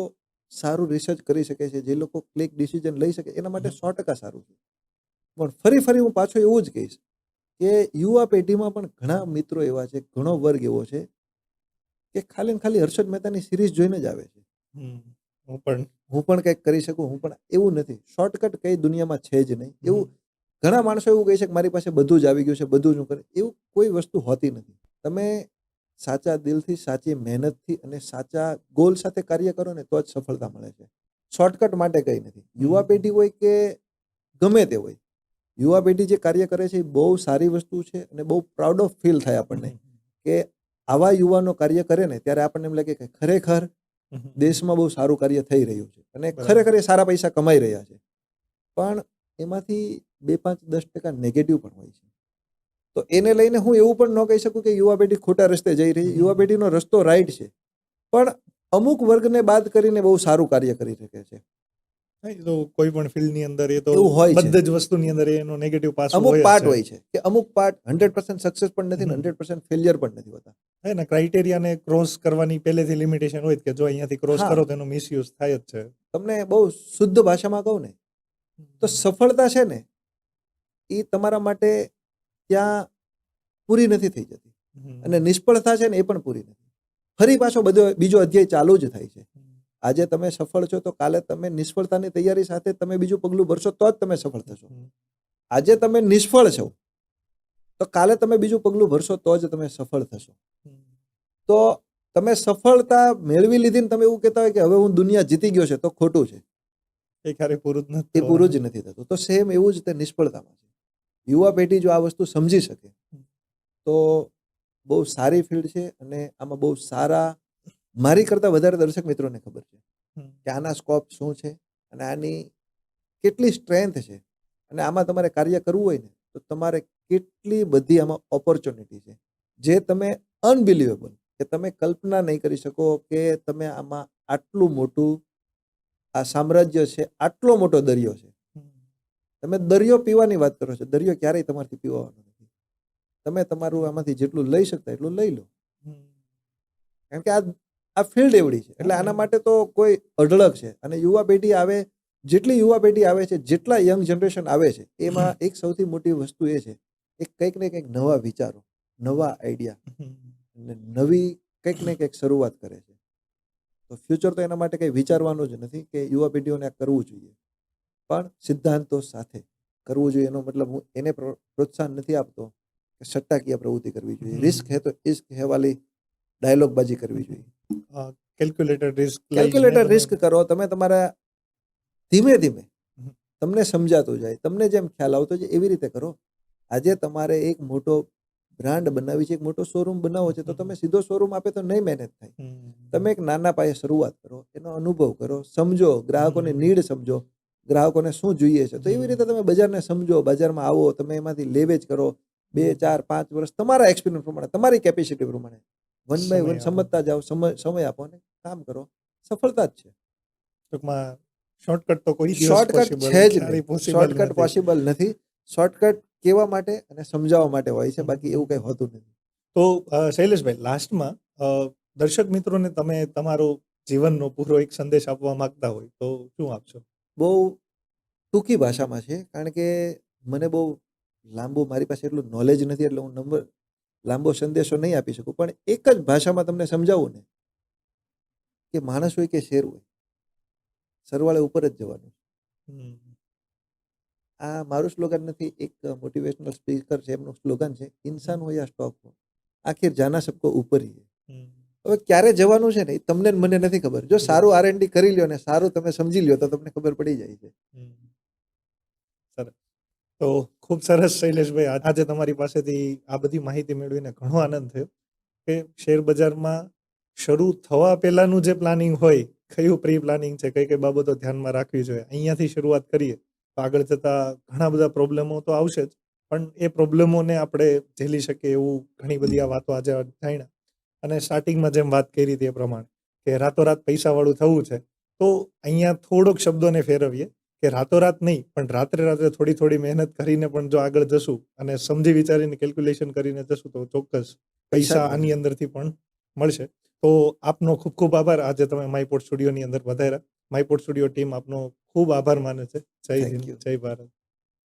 Speaker 2: સારું રિસર્ચ કરી શકે છે, જે લોકો ક્લિક ડિસિઝન લઈ શકે, એના માટે 100% સારું છે. પણ ફરી હું પાછો એવું જ કહીશ કે યુવા પેઢીમાં પણ ઘણા મિત્રો એવા છે, ઘણો વર્ગ એવો છે કે ખાલી ને ખાલી હર્ષદ મહેતાની સિરીઝ જોઈને જ આવે છે. હું પણ કંઈક કરી શકું, હું પણ. એવું નથી. શોર્ટકટ કઈ દુનિયામાં છે જ નહીં. એવું ઘણા માણસો એવું કહે છે કે મારી પાસે બધું જ આવી ગયું છે, બધું જ હું કરે. એવું કોઈ વસ્તુ હોતી નથી. તમે સાચા દિલથી, સાચી મહેનતથી અને સાચા ગોલ સાથે કાર્ય કરો ને તો જ સફળતા મળે છે. શોર્ટકટ માટે કંઈ નથી. યુવા પેઢી હોય કે ગમે તે હોય, યુવા પેઢી જે કાર્ય કરે છે એ બહુ સારી વસ્તુ છે અને બહુ પ્રાઉડ ઓફ ફીલ થાય આપણને કે આવા યુવાનો કાર્ય કરે ને ત્યારે આપણને એમ લાગે કે ખરેખર દેશમાં બહુ સારું કાર્ય થઈ રહ્યું છે અને ખરેખર એ સારા પૈસા કમાઈ રહ્યા છે. પણ એમાંથી 2-5-10% નેગેટિવ પણ હોય છે. તો એને લઈને હું એવું પણ ન કહી શકું કે યુવા પેઢી ખોટા રસ્તે જઈ રહી છે. યુવા પેઢીનો રસ્તો રાઈટ છે, પણ અમુક વર્ગને બાદ કરીને બહુ સારું કાર્ય કરી શકે છે.
Speaker 1: તો કોઈ પણ ફિલ્ડની અંદર એ તો
Speaker 2: એવું હોય છે.
Speaker 1: બધી જ વસ્તુની અંદર એનો નેગેટિવ પાસું
Speaker 2: અમુક
Speaker 1: હોય
Speaker 2: પાર્ટ
Speaker 1: જ
Speaker 2: હોય છે કે અમુક પાર્ટ 100% સક્સેસ પણ નથી ને 100% ફેલિયર પણ નથી હોતા.
Speaker 1: છે ને. ક્રાઇટેરિયાને ક્રોસ કરવાની પહેલેથી લિમિટેશન હોય જ કે જો અહીંયાથી ક્રોસ
Speaker 2: હા.
Speaker 1: કરો તો એનો મિસયુઝ થાય જ છે.
Speaker 2: તમને બહુ શુદ્ધ ભાષામાં કહું ને તો સફળતા છે ને એ તમારા માટે ત્યાં પૂરી નથી થઈ જતી અને નિષ્ફળતા છે ને એ પણ પૂરી નથી. ફરી પાછો બીજો અધ્યાય ચાલુ જ થાય છે. આજે તમે સફળ છો તો કાલે તમે નિષ્ફળતાની તૈયારી સાથે તમે બીજું પગલું ભરશો તો જ તમે સફળ થશો. આજે તમે નિષ્ફળ છો તો કાલે તમે બીજું પગલું ભરશો તો જ તમે સફળ થશો. તો તમે સફળતા મેળવી લીધી ને તમે એવું કહેતા હોય કે હવે હું દુનિયા જીતી ગયો છે, તો ખોટું છે.
Speaker 1: એ ક્યારેય પૂરું જ નથી
Speaker 2: એ પૂરું જ નથી થતું. તો સેમ એવું જ તે નિષ્ફળતામાં છે. યુવા પેઢી જો આ વસ્તુ સમજી શકે તો બહુ સારી ફિલ્ડ છે અને આમાં બહુ સારા, મારી કરતાં વધારે દર્શક મિત્રોને ખબર છે કે આના સ્કોપ શું છે અને આની કેટલી સ્ટ્રેન્થ છે અને આમાં તમારે કાર્ય કરવું હોય ને તો તમારે કેટલી બધી આમાં ઓપોર્ચ્યુનિટી છે જે તમે અનબિલિવેબલ, કે તમે કલ્પના નહીં કરી શકો કે તમે આમાં આટલું મોટું આ સામ્રાજ્ય છે, આટલો મોટો દરિયો છે. તમે દરિયો પીવાની વાત કરો છો, દરિયો ક્યારેય તમારથી પીવાનો નથી. તમે તમારું આમાંથી જેટલું લઈ શકતા એટલું લઈ લો, કારણ કે આ ફિલ્ડ એવડી છે. એટલે આના માટે તો કોઈ અઢળક છે. અને યુવા પેઢી આવે, જેટલી યુવા પેઢી આવે છે, જેટલા યંગ જનરેશન આવે છે, એમાં એક સૌથી મોટી વસ્તુ એ છે કે કંઈક ને કંઈક નવા વિચારો, નવા આઈડિયા અને નવી કંઈક ને કંઈક શરૂઆત કરે છે. તો ફ્યુચર તો એના માટે કંઈ વિચારવાનું જ નથી કે યુવા પેઢીઓને આ કરવું જોઈએ, પણ સિદ્ધાંતો સાથે કરવું જોઈએ. એનો મતલબ હું એને પ્રોત્સાહન નથી આપતો કે સટ્ટાકીય પ્રવૃત્તિ કરવી જોઈએ. રિસ્ક હે તો ઇશ્ક હે વાલી ડાયલોગબાજી કરવી જોઈએ. કેલ્ક્યુલેટર રિસ્ક કરો. તમે તમારા ધીમે ધીમે તમને સમજાતું જાય, તમને જેમ ખ્યાલ આવતો જાય એવી રીતે કરો. આજે તમારે એક મોટો બ્રાન્ડ બનાવી છે, એક મોટો શોરૂમ બનાવો છે, તો તમે સીધો શોરૂમ આપે તો નહીં મહેનત થાય. તમે એક નાના પાયે શરૂઆત કરો, એનો અનુભવ કરો, સમજો, ગ્રાહકોની નીડ સમજો, ગ્રાહકોને શું જોઈએ છે. તો એવી રીતે તમે બજારને સમજો, બજારમાં આવો, તમે એમાંથી લેવેજ કરો. 2, 4, 5 વર્ષ તમારા એક્સપિરિયન્સ પ્રમાણે, તમારી કેપેસિટી પ્રમાણે 1 બાય 1 સમજતા જાઓ, સમય આપો અને કામ કરો. સફળતા જ છે.
Speaker 1: ટૂંકમાં શોર્ટકટ તો કોઈ
Speaker 2: શોર્ટકટ છે જ નહીં. શોર્ટકટ પોસિબલ નથી. શોર્ટકટ કેવા માટે અને સમજાવવા માટે હોય છે, બાકી એવું કંઈ હોતું નથી.
Speaker 1: તો શૈલેષભાઈ, લાસ્ટમાં દર્શક મિત્રોને તમે તમારો જીવનનો પૂરો એક સંદેશ આપવા માંગતા હોય તો શું આપશો?
Speaker 2: બહુ ટૂંકી ભાષામાં છે, કારણ કે મને બહુ લાંબુ, મારી પાસે એટલું નોલેજ નથી, એટલે હું લાંબો સંદેશો નહીં આપી શકું. પણ એક જ ભાષામાં તમને સમજાવું ને કે માણસ હોય કે શેર હોય, સરવાળે ઉપર જ જવાનું. આ મારું સ્લોગન નથી, એક મોટિવેશનલ સ્પીકર છે એમનું સ્લોગન છે, ઇન્સાન હો યા સ્ટોક હો, આખિર જાના સબકો ઉપર હી હે. હવે ક્યારે જવાનું છે ને એ તમને મને નથી ખબર. જો સારું R&D કરી લ્યો ને સારું તમે સમજી લ્યો તો તમને ખબર પડી જાય છે.
Speaker 1: સરસ. તો ખૂબ સરસ શૈલેષભાઈ, આજે તમારી પાસેથી આ બધી માહિતી મેળવીને ઘણો આનંદ થયો કે શેર બજારમાં શરૂ થવા પહેલાનું જે પ્લાનિંગ હોય કયું પ્રી પ્લાનિંગ છે, કઈ કઈ બાબતો ધ્યાનમાં રાખવી જોઈએ, અહીંયાથી શરૂઆત કરીએ તો આગળ જતા ઘણા બધા પ્રોબ્લેમો તો આવશે જ, પણ એ પ્રોબ્લેમોને આપણે ઝેલી શકીએ એવું ઘણી બધી આ વાતો આજે જાણ્યા. અને સ્ટાર્ટિંગમાં જેમ વાત કરી હતી એ પ્રમાણે કે રાતોરાત પૈસાવાળું થવું છે, તો અહીંયા થોડોક શબ્દોને ફેરવીએ કે રાતોરાત નહીં, પણ રાત્રે રાત્રે થોડી થોડી મહેનત કરીને પણ જો આગળ જશું અને સમજી વિચારીને કેલ્ક્યુલેશન કરીને જશું તો ચોક્કસ પૈસા આની અંદરથી પણ મળશે. તો આપનો ખૂબ ખૂબ આભાર. આજે તમે માયપોડ સ્ટુડિયોની અંદર વધાર્યા. માયપોડ સ્ટુડિયો ટીમ આપનો ખૂબ આભાર માને છે. જય
Speaker 2: Thank
Speaker 1: હિન્દ,
Speaker 2: you.
Speaker 1: જય ભારત.